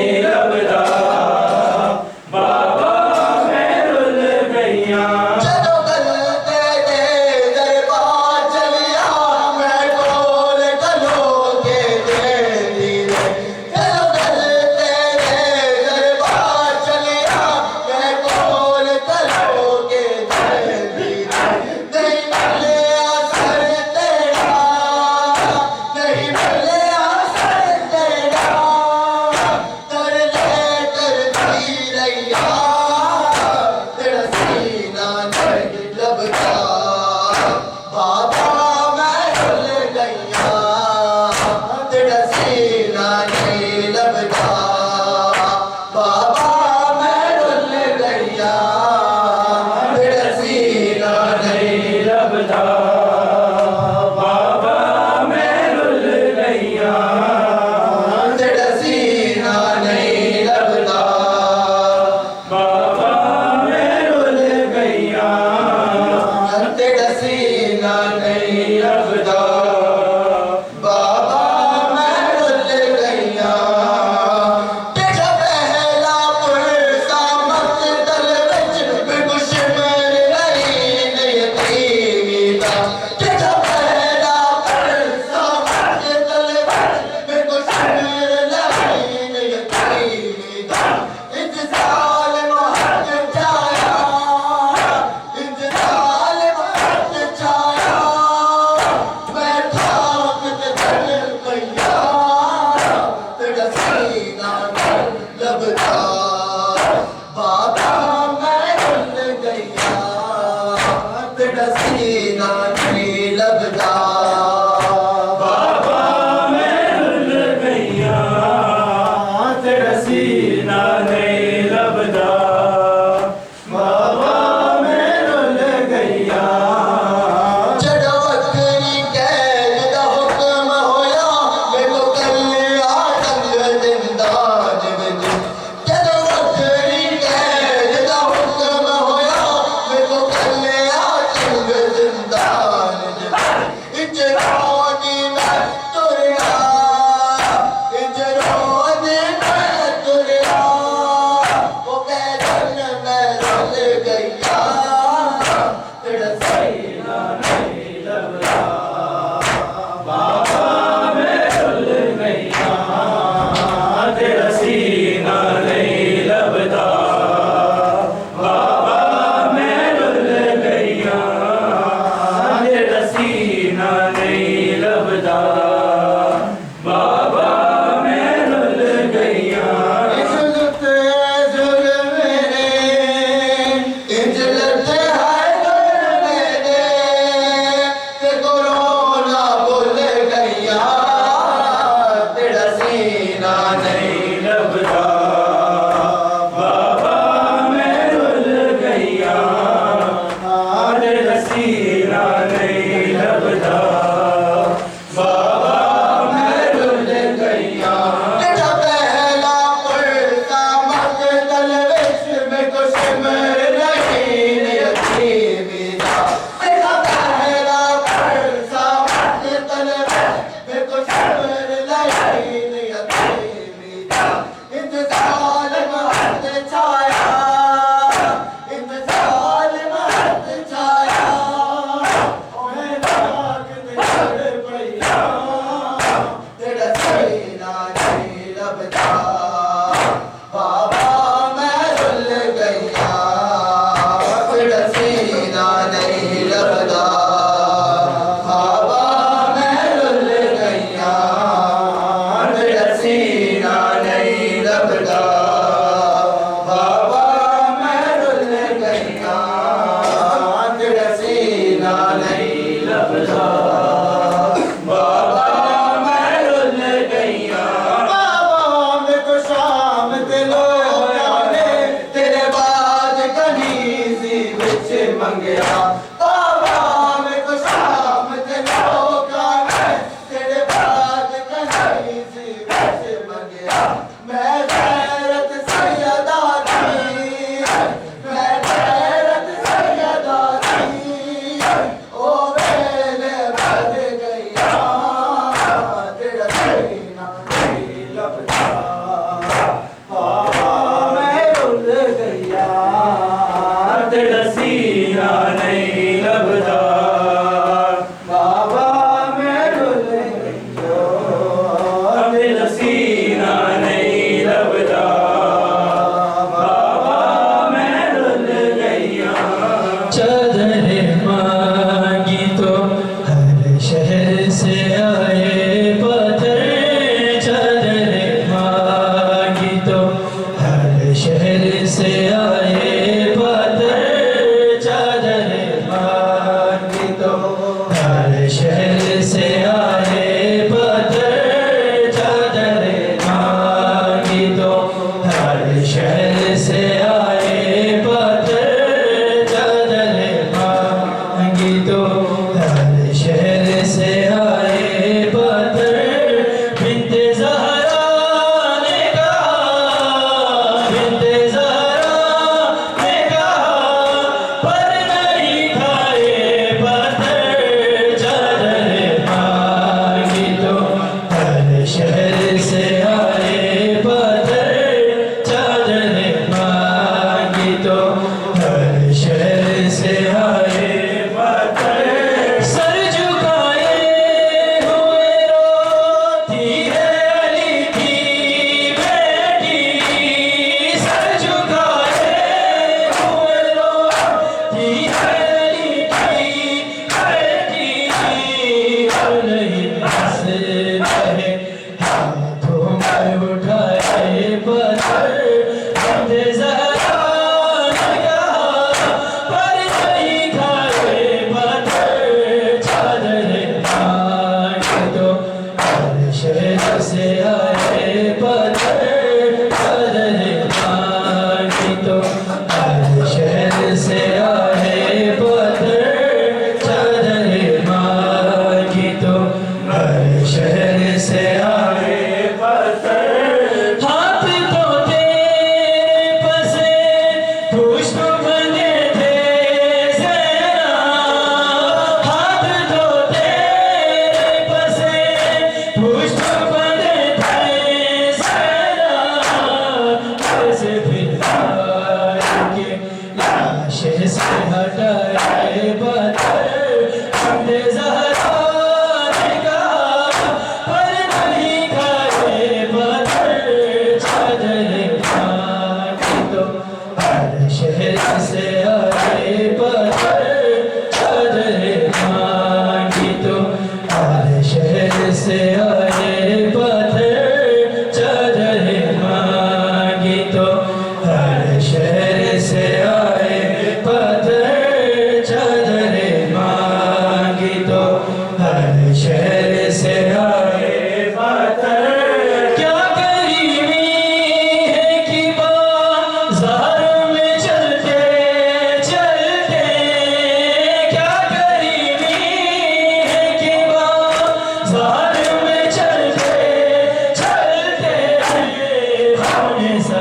ایسا